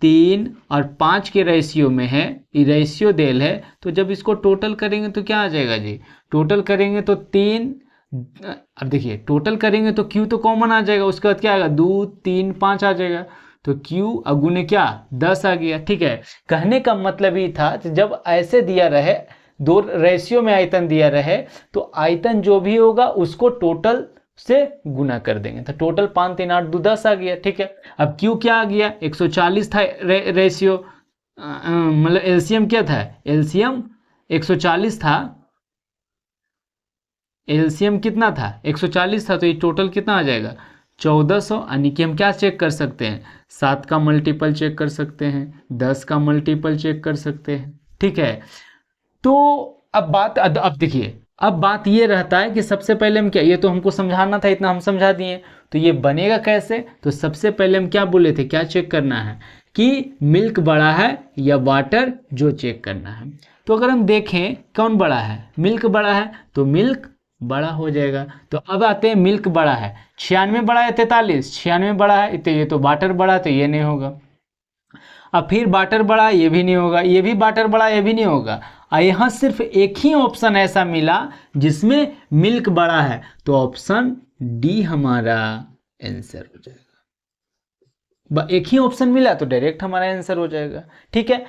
3 और 5 के रेशियो में है, ये रेशियो देल है, तो जब इसको टोटल करेंगे तो क्या आ जाएगा जी? टोटल करेंगे तो 3, अब देखिए टोटल करेंगे तो क्यू तो कॉमन आ जाएगा, उसके बाद क्या आएगा? 2, 3, 5 आ जाएगा, तो क्यू अगुने क्या 10 आ गया। ठीक है, कहने का मतलब ये था कि जब ऐसे दिया रहे, दो रेशियो में आयतन दिया रहे, तो आयतन जो भी होगा उसको टोटल से गुना कर देंगे, तो टोटल 5, 3, 8, 2, 10 आ गया। ठीक है, अब क्यू क्या आ गया? 140 था रेशियो, मतलब एलसीएम क्या था? एलसीएम 140 था, एलसीएम कितना था? 140 था, तो ये टोटल कितना आ जाएगा? 1400। यानी कि हम क्या चेक कर सकते हैं? 7 का मल्टीपल चेक कर सकते हैं, 10 का मल्टीपल चेक कर सकते हैं। ठीक है, तो अब बात, अब देखिए, अब बात ये रहता है कि सबसे पहले हम क्या, ये तो हमको समझाना था, इतना हम समझा दिए, तो ये बनेगा कैसे? तो सबसे पहले हम क्या बोले थे, क्या चेक करना है कि मिल्क बड़ा है या वाटर, जो चेक करना है। तो अगर हम देखें कौन बड़ा है, मिल्क बड़ा है, तो मिल्क बड़ा हो जाएगा। तो अब आते हैं मिल्क बड़ा है, 96 बड़ा है 43, 96 बड़ा है, तो ये तो वाटर बड़ा है, तो ये नहीं होगा। अब फिर वाटर बड़ा, ये भी नहीं होगा, ये भी वाटर बड़ा, ये भी नहीं होगा। और यहाँ सिर्फ एक ही ऑप्शन ऐसा मिला जिसमें मिल्क बड़ा है, तो ऑप्शन डी हमारा आंसर हो जाएगा। एक ही ऑप्शन मिला तो डायरेक्ट हमारा आंसर हो जाएगा। ठीक है,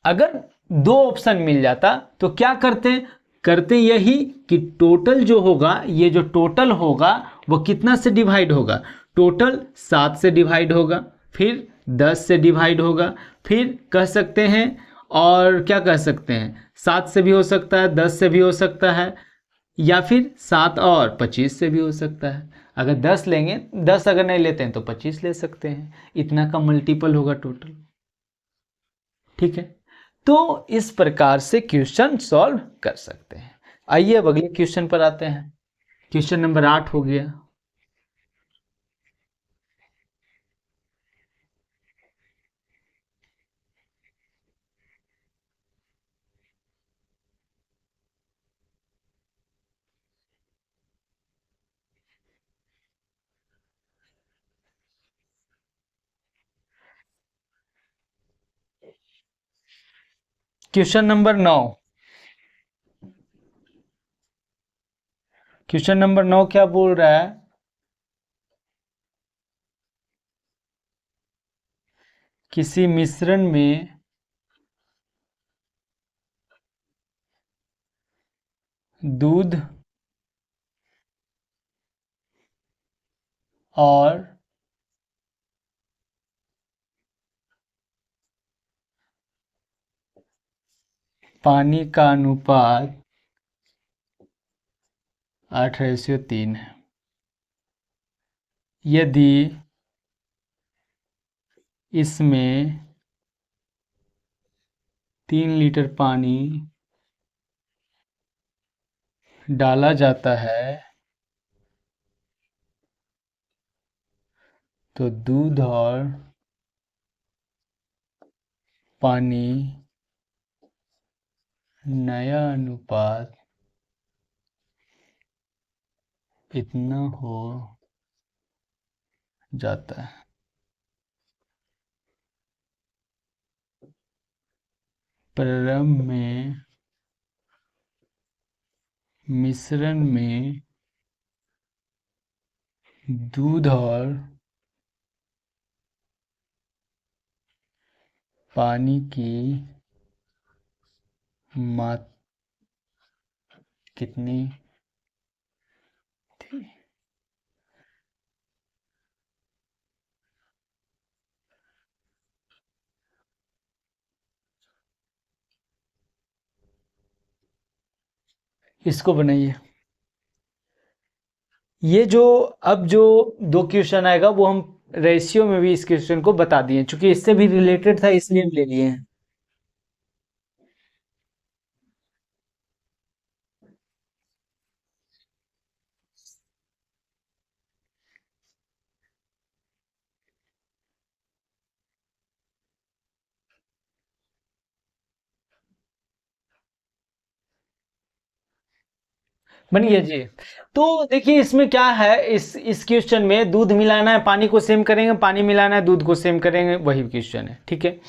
अगर दो ऑप्शन मिल जाता तो क्या करते? करते यही कि टोटल जो होगा, ये जो टोटल होगा वो कितना से डिवाइड होगा? टोटल 7 से डिवाइड होगा, फिर 10 से डिवाइड होगा, फिर कह सकते हैं, और क्या कह सकते हैं, 7 से भी हो सकता है, 10 से भी हो सकता है, या फिर 7 और 25 से भी हो सकता है। अगर 10 लेंगे, 10 अगर नहीं लेते हैं तो 25 ले सकते हैं, इतना का मल्टीपल होगा टोटल। ठीक है, तो इस प्रकार से क्वेश्चन सॉल्व कर सकते हैं। आइए अब अगले क्वेश्चन पर आते हैं। क्वेश्चन नंबर 8 हो गया। Question number 9। क्वेश्चन नंबर 9 क्या बोल रहा है? किसी मिश्रण में दूध और पानी का अनुपात 8:3 है। यदि इसमें 3 लीटर पानी डाला जाता है तो दूध और पानी नया अनुपात इतना हो जाता है। प्रारंभ में मिश्रण में दूध और पानी की मात्रा कितनी थी? इसको बनाइए। ये जो अब जो दो क्वेश्चन आएगा वो हम रेशियो में भी इस क्वेश्चन को बता दिए, चूंकि इससे भी रिलेटेड था इसलिए हम ले लिए हैं। बन गया जी। तो देखिए इसमें क्या है, इस क्वेश्चन में दूध मिलाना है, पानी को सेम करेंगे, पानी मिलाना है, दूध को सेम करेंगे, वही क्वेश्चन है। ठीक है,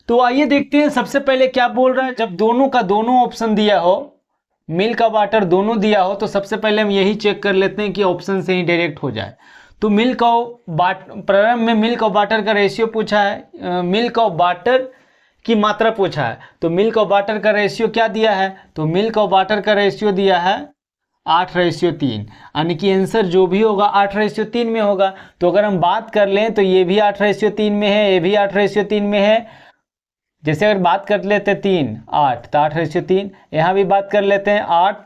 तो आइए देखते हैं सबसे पहले क्या बोल रहा है। जब दोनों का दोनों ऑप्शन दिया हो, मिल्क और वाटर दोनों दिया हो, तो सबसे पहले हम यही चेक कर लेते हैं कि ऑप्शन से ही डायरेक्ट हो जाए। तो मिल्क और प्रारंभ में मिल्क और वाटर का रेशियो पूछा है, मिल्क और वाटर की मात्रा पूछा है। तो मिल्क और वाटर का रेशियो क्या दिया है, तो मिल्क और वाटर का रेशियो दिया है 8:3, यानी कि आंसर जो भी होगा 8:3 में होगा। तो अगर हम बात कर लें तो ये भी 8:3 में है, ये भी 8:3 में है। जैसे अगर बात कर लेते हैं 3 8, तो 8:3। यहाँ भी बात कर लेते हैं 8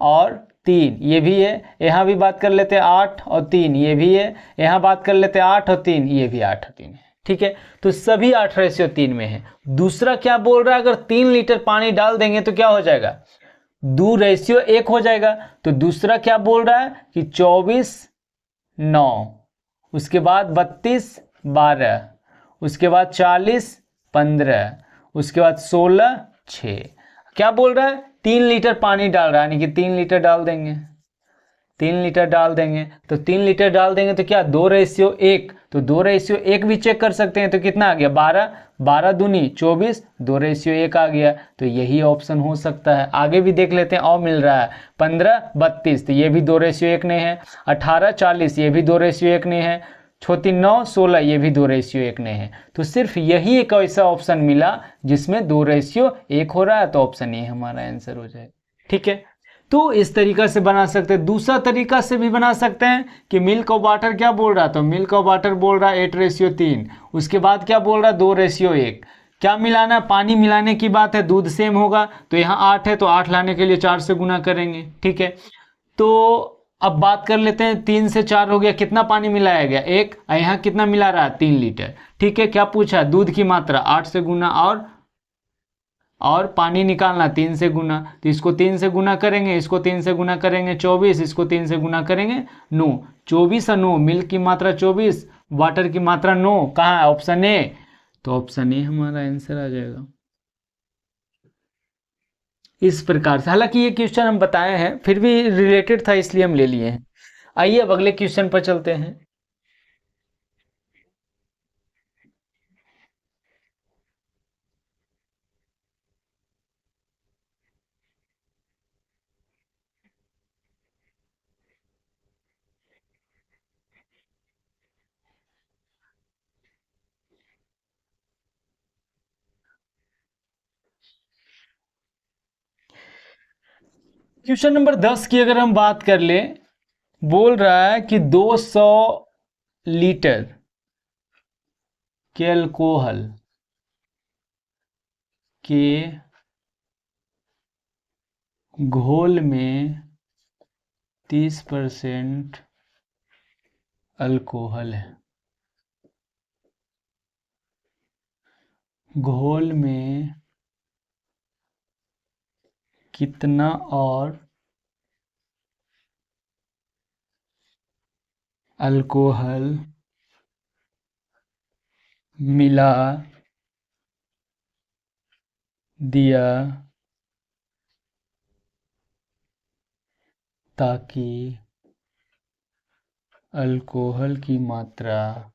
और 3, ये भी है। यहाँ भी बात कर लेते हैं 8 और 3, ये भी है। यहाँ बात कर लेते हैं 8 और 3, ये भी 8 और 3 है। ठीक है, तो सभी 8:3 में है। दूसरा क्या बोल रहा है, अगर 3 लीटर पानी डाल देंगे तो क्या हो जाएगा, 2:1 हो जाएगा। तो दूसरा क्या बोल रहा है कि 24:9, उसके बाद 32:12, उसके बाद 40:15, उसके बाद 16:6। क्या बोल रहा है, 3 लीटर पानी डाल रहा है, यानी कि 3 लीटर डाल देंगे, 3 लीटर डाल देंगे। तो 3 लीटर डाल देंगे तो क्या 2:1, तो 2:1 भी चेक कर सकते हैं। तो कितना आ गया 12, 12 दूनी 24, 2:1 आ गया। तो यही ऑप्शन हो सकता है। आगे भी देख लेते हैं, और मिल रहा है 15:32, तो ये भी 2:1 नहीं है। 18:40, ये भी 2:1 नहीं है। 9:16, ये भी 2:1 नहीं है। तो सिर्फ यही एक ऐसा ऑप्शन मिला जिसमें 2:1 हो रहा है, तो ऑप्शन ए हमारा आंसर हो जाए। ठीक है, तो इस तरीका से बना सकते हैं। दूसरा तरीका से भी बना सकते हैं कि मिल्क और वाटर क्या बोल रहा है, तो मिल्क और वाटर बोल रहा है 8:3, उसके बाद क्या बोल रहा है 2:1। क्या मिलाना है, पानी मिलाने की बात है, दूध सेम होगा। तो यहाँ 8 है, तो 8 लाने के लिए 4 से गुना करेंगे। ठीक है, तो अब बात कर लेते हैं, 3 से 4 हो गया, कितना पानी मिलाया गया 1, यहाँ कितना मिला रहा है 3 लीटर। ठीक है, क्या पूछा, दूध की मात्रा 8 से गुना, और पानी निकालना 3 से गुना। तो इसको 3 से गुना करेंगे, इसको 3 से गुना करेंगे 24, इसको 3 से गुना करेंगे 9। 24 और 9, मिल्क की मात्रा 24, वाटर की मात्रा 9, कहाँ है, ऑप्शन ए। तो ऑप्शन ए हमारा आंसर आ जाएगा। इस प्रकार से, हालांकि ये क्वेश्चन हम बताए हैं, फिर भी रिलेटेड था इसलिए हम ले लिए हैं। आइए अब अगले क्वेश्चन पर चलते हैं। क्वेश्चन नंबर 10 की अगर हम बात कर ले, बोल रहा है कि 200 लीटर के अल्कोहल के घोल में 30% अल्कोहल है। घोल में कितना और अल्कोहल मिला दिया ताकि अल्कोहल की मात्रा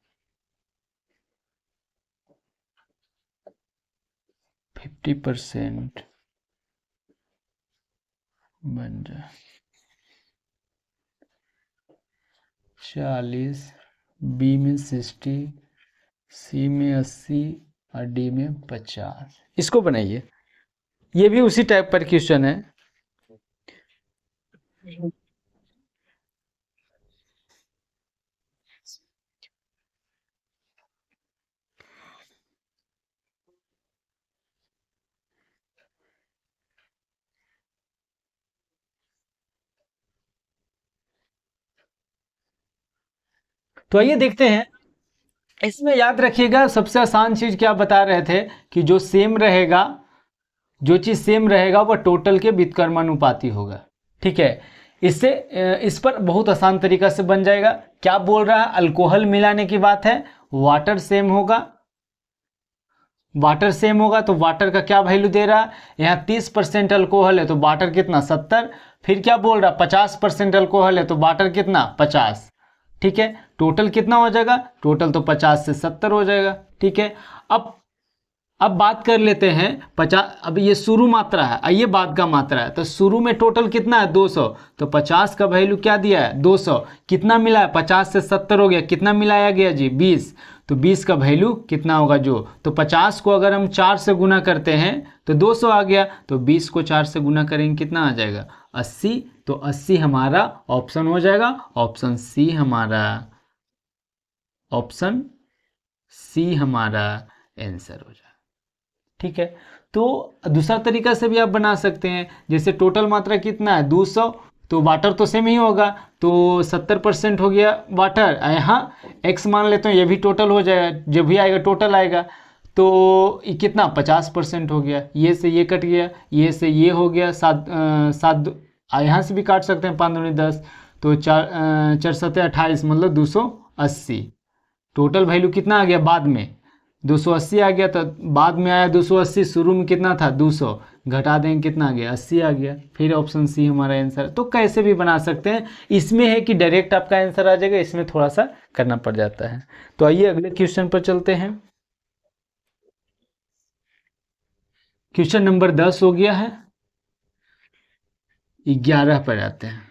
50% बन जाए। 40, बी में 60, सी में 80 और डी में 50। इसको बनाइए, ये भी उसी टाइप पर क्वेश्चन है। तो आइए देखते हैं। इसमें याद रखिएगा, सबसे आसान चीज क्या बता रहे थे कि जो सेम रहेगा, जो चीज सेम रहेगा वह टोटल के व्युत्क्रमानुपाती होगा। ठीक है, इससे इस पर बहुत आसान तरीका से बन जाएगा। क्या बोल रहा है, अल्कोहल मिलाने की बात है, वाटर सेम होगा, वाटर सेम होगा। तो वाटर का क्या वैल्यू दे रहा है, यहाँ 30% अल्कोहल है, तो वाटर कितना 70, फिर क्या बोल रहा, 50% अल्कोहल है तो वाटर कितना 50, ठीक है। टोटल कितना हो जाएगा, टोटल तो 50 से 70 हो जाएगा, ठीक है। अब बात कर लेते हैं 50, अब ये शुरू मात्रा है, ये बाद का मात्रा है, तो शुरू में टोटल कितना है 200, तो 50 का वैल्यू क्या दिया है 200, कितना मिला है 50 से 70 हो गया, कितना मिलाया गया जी 20, तो 20 का वैल्यू कितना होगा जो, तो 50 को अगर हम 4 से गुना करते हैं तो 200 आ गया, तो 20 को 4 से गुना करेंगे कितना आ जाएगा 80, तो 80 हमारा ऑप्शन हो जाएगा, ऑप्शन सी हमारा, ऑप्शन सी हमारा आंसर हो जाएगा, ठीक है। तो दूसरा तरीका से भी आप बना सकते हैं, जैसे टोटल मात्रा कितना है 200, तो वाटर तो सेम ही होगा, तो 70% हो गया वाटर, यहाँ x मान लेते हैं, ये भी टोटल हो जाएगा, जब भी आएगा टोटल आएगा, तो ये कितना 50% हो गया, ये से ये कट गया, ये से ये हो गया, सात यहाँ से भी काट सकते हैं, 5 दूनी 10, तो 4 7 28, मतलब 280, टोटल वैल्यू कितना आ गया बाद में 280 आ गया, तो बाद में आया 280, शुरू में कितना था 200, घटा देंगे कितना आ गया 80 आ गया, फिर ऑप्शन सी हमारा आंसर। तो कैसे भी बना सकते हैं, इसमें है कि डायरेक्ट आपका आंसर आ जाएगा, इसमें थोड़ा सा करना पड़ जाता है। तो आइए अगले क्वेश्चन पर चलते हैं। क्वेश्चन नंबर 10 हो गया है, 11 पर आते हैं।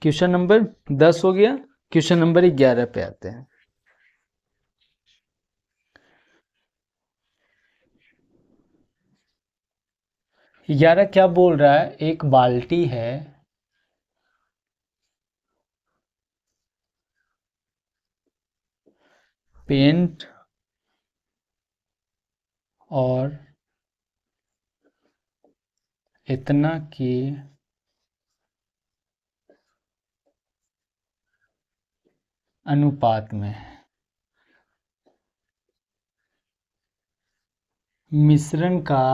क्वेश्चन नंबर 10 हो गया, क्वेश्चन नंबर 11 पे आते हैं। ग्यारह क्या बोल रहा है, एक बाल्टी है, पेंट और इतना कि अनुपात में मिश्रण का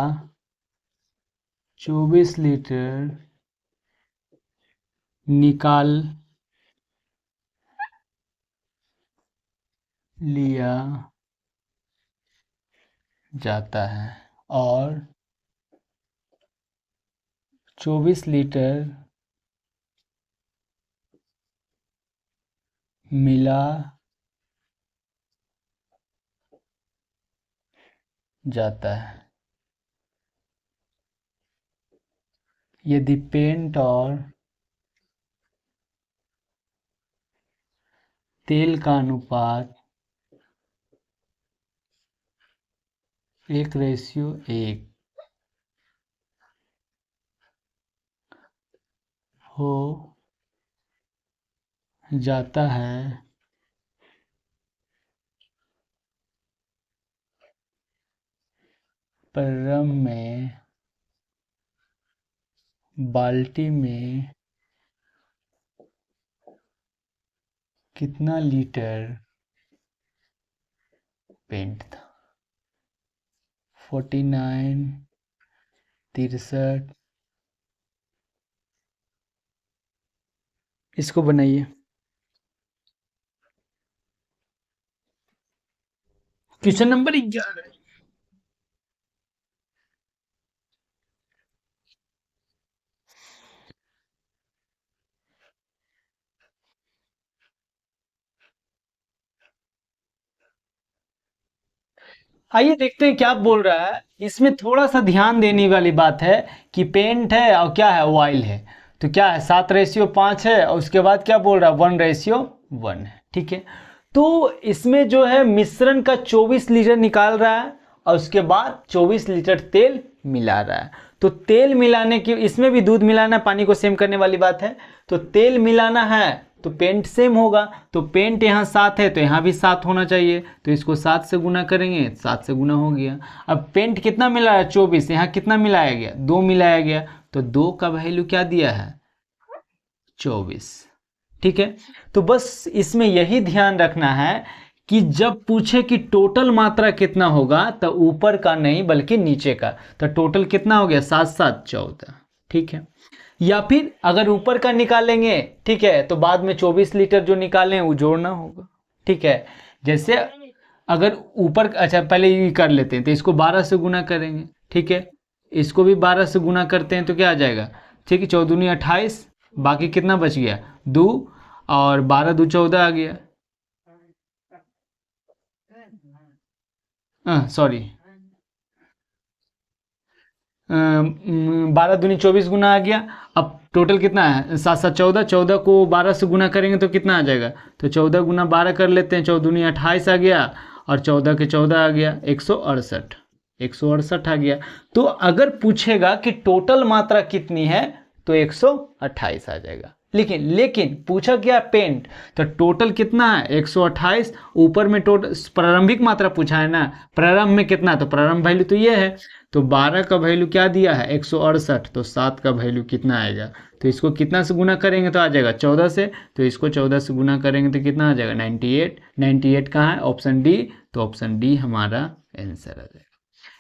24 लीटर निकाल लिया जाता है और 24 लीटर मिला जाता है। यदि पेंट और तेल का अनुपात 1:1 हो जाता है ड्रम में बाल्टी में कितना लीटर पेंट था, 49, 63, इसको बनाइए। क्वेश्चन नंबर 11, आइए देखते हैं क्या बोल रहा है। इसमें थोड़ा सा ध्यान देने वाली बात है कि पेंट है और क्या है ऑयल है, तो क्या है 7:5 है, और उसके बाद क्या बोल रहा है 1:1 है, ठीक है। तो इसमें जो है मिश्रण का 24 लीटर निकाल रहा है और उसके बाद 24 लीटर तेल मिला रहा है। तो तेल मिलाने की, इसमें भी दूध मिलाना, पानी को सेम करने वाली बात है, तो तेल मिलाना है तो पेंट सेम होगा, तो पेंट यहाँ 7 है तो यहाँ भी 7 होना चाहिए, तो इसको 7 से गुना करेंगे, 7 से गुना हो गया। अब पेंट कितना मिला है 24, यहाँ कितना मिलाया गया 2 मिलाया गया, तो 2 का वैल्यू क्या दिया है 24, ठीक है। तो बस इसमें यही ध्यान रखना है कि जब पूछे कि टोटल मात्रा कितना होगा तो ऊपर का नहीं बल्कि नीचे का, तो टोटल कितना हो गया 7 7 14, ठीक है। या फिर अगर ऊपर का निकालेंगे, ठीक है, तो बाद में 24 लीटर जो निकालें वो जोड़ना होगा, ठीक है। जैसे अगर ऊपर, अच्छा पहले ये कर लेते हैं, तो इसको 12 से गुना करेंगे, ठीक है, इसको भी 12 से गुना करते हैं तो क्या आ जाएगा, ठीक है, 14 दूनी 28, बाकी कितना बच गया 2, और 12 2 14 आ गया, सॉरी 12 दूनी 24 गुना आ गया। अब टोटल कितना है, 7 7 14, 14 को 12 से गुना करेंगे तो कितना आ जाएगा, तो 14 गुना 12 कर लेते हैं, 14 दूनी 28 आ गया, और 14 के 14 आ गया 168, 168 आ गया। तो अगर पूछेगा कि टोटल मात्रा कितनी है तो 128 आ जाएगा। लेकिन पूछा क्या, पेंट, तो टोटल कितना है 128, ऊपर में टोटल प्रारंभिक मात्रा पूछा है ना, प्रारंभ में कितना, तो प्रारंभ वैल्यू तो ये है, तो 12 का वैल्यू क्या दिया है 168, तो 7 का वैल्यू कितना आएगा, तो इसको कितना से गुना करेंगे तो आ जाएगा 14 से, तो इसको 14 से गुना करेंगे तो कितना आ जाएगा 98, 98 कहाँ है, ऑप्शन डी, तो ऑप्शन डी हमारा आंसर आ जाएगा।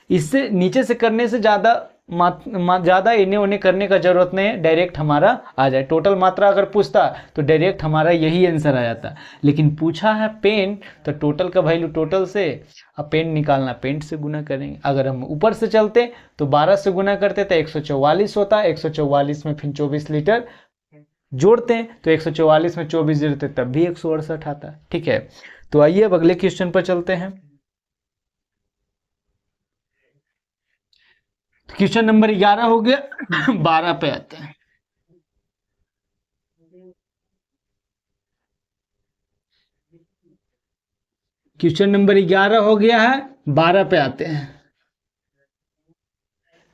इससे नीचे से करने से ज़्यादा इन्हें उन्हें करने का जरूरत नहीं है, डायरेक्ट हमारा आ जाए। टोटल मात्रा अगर पूछता तो डायरेक्ट हमारा यही आंसर आ जाता, लेकिन पूछा है पेंट, तो टोटल का वैल्यू टोटल से, अब पेंट निकालना पेंट से गुना करेंगे। अगर हम ऊपर से चलते तो 12 से गुना करते तो 144 होता, 144 में फिर 24 लीटर जोड़ते हैं तो 144 में 24 जोड़ते तब भी 168 आता है, ठीक है। तो आइए अब अगले क्वेश्चन पर चलते हैं। क्वेश्चन नंबर 11 हो गया, 12 पे आते हैं। क्वेश्चन नंबर 11 हो गया है, 12 पे आते हैं।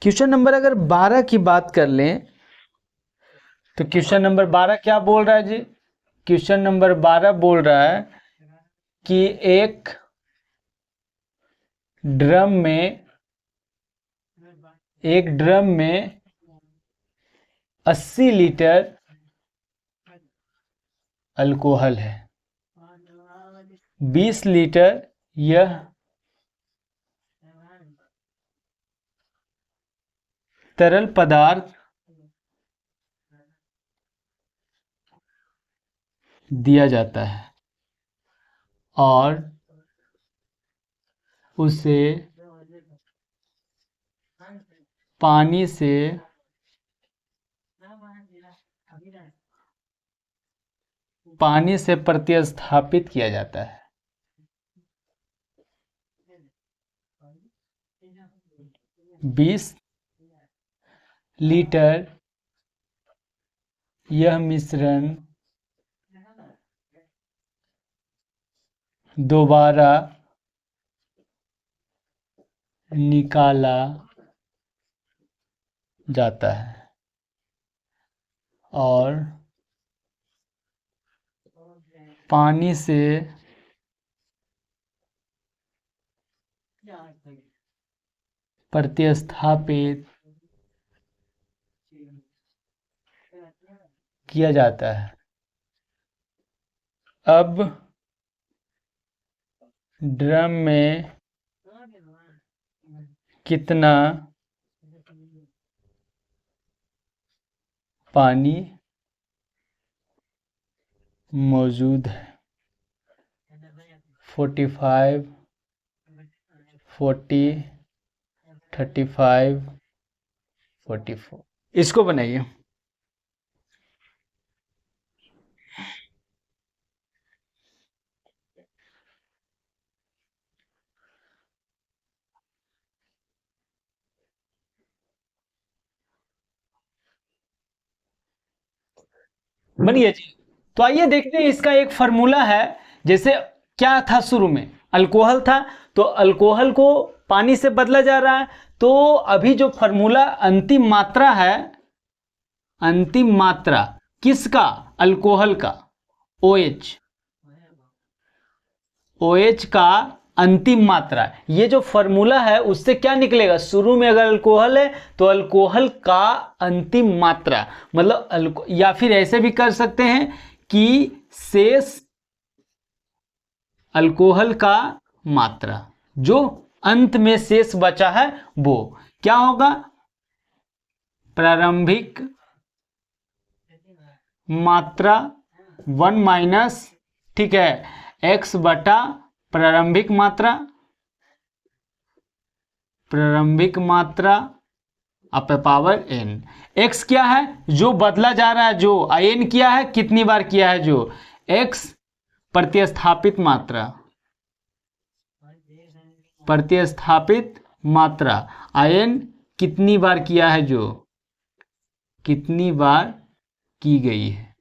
क्वेश्चन नंबर अगर 12 की बात कर लें तो क्वेश्चन नंबर 12 क्या बोल रहा है जी, क्वेश्चन नंबर 12 बोल रहा है कि एक ड्रम में 80 लीटर अल्कोहल है, 20 लीटर यह तरल पदार्थ दिया जाता है और उसे पानी से प्रतिस्थापित किया जाता है। 20 लीटर यह मिश्रण दोबारा निकाला जाता है और पानी से प्रतिस्थापित किया जाता है। अब ड्रम में कितना पानी मौजूद है, 45, 40, 35, 44, इसको बनाइए। बनिए जी। तो आइए देखते हैं, इसका एक फार्मूला है। जैसे क्या था, शुरू में अल्कोहल था, तो अल्कोहल को पानी से बदला जा रहा है, तो अभी जो फार्मूला अंतिम मात्रा है, अंतिम मात्रा किसका, अल्कोहल का, OH, OH का अंतिम मात्रा, ये जो फार्मूला है उससे क्या निकलेगा, शुरू में अगर अल्कोहल है तो अल्कोहल का अंतिम मात्रा, मतलब या फिर ऐसे भी कर सकते हैं कि शेष अल्कोहल का मात्रा, जो अंत में शेष बचा है वो क्या होगा, प्रारंभिक मात्रा 1 माइनस, ठीक है, x बटा प्रारंभिक मात्रा अप पावर n। x क्या है, जो बदला जा रहा है, जो n किया है, कितनी बार किया है, जो x प्रतिस्थापित मात्रा n कितनी बार किया है, जो कितनी बार की गई है,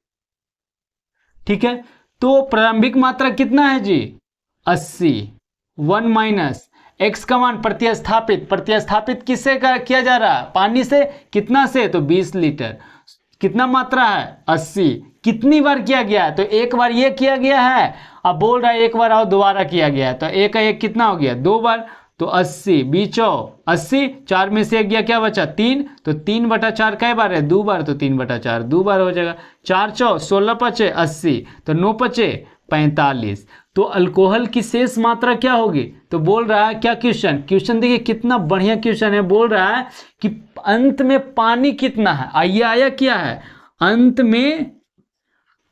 ठीक है। तो प्रारंभिक मात्रा कितना है जी, 80। 1 माइनस x का मान प्रतिस्थापित किससे किया जा रहा है, पानी से, कितना से, तो 20 लीटर। कितना मात्रा है, 80। कितनी बार किया गया है, तो एक बार ये किया गया है, अब बोल रहा है एक बार और दोबारा किया गया है, तो एक का एक कितना हो गया, 2 बार, तो 80 बीचो 80, 4 में से एक गया, क्या बचा, 3, तो 3/4 कई बार है, 2 बार, तो 3/4 2 बार हो जाएगा। 4 चौ 16 पचे 80, तो 9 पचे 45। तो अल्कोहल की शेष मात्रा क्या होगी, तो बोल रहा है क्या, क्वेश्चन देखिए कितना बढ़िया क्वेश्चन है। बोल रहा है कि अंत में पानी कितना है, आइए आया क्या है, अंत में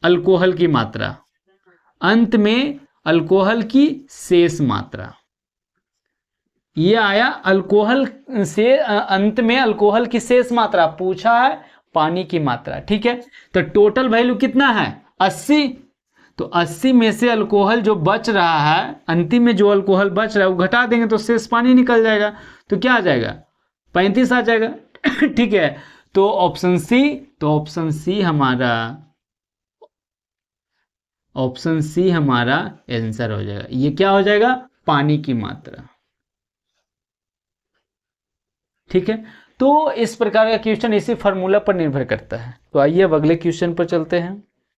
अल्कोहल की मात्रा, अंत में अल्कोहल की शेष मात्रा, ये आया अल्कोहल से, अंत में अल्कोहल की शेष मात्रा पूछा है, पानी की मात्रा, ठीक है। तो टोटल वैल्यू कितना है, 80। तो 80 में से अल्कोहल जो बच रहा है, अंतिम में जो अल्कोहल बच रहा है वो घटा देंगे तो शेष पानी निकल जाएगा, तो क्या आ जाएगा, 35 आ जाएगा। ठीक है, तो ऑप्शन सी हमारा आंसर हो जाएगा। ये क्या हो जाएगा, पानी की मात्रा, ठीक है। तो इस प्रकार का क्वेश्चन इसी फार्मूला पर निर्भर करता है। तो आइए अब अगले क्वेश्चन पर चलते हैं।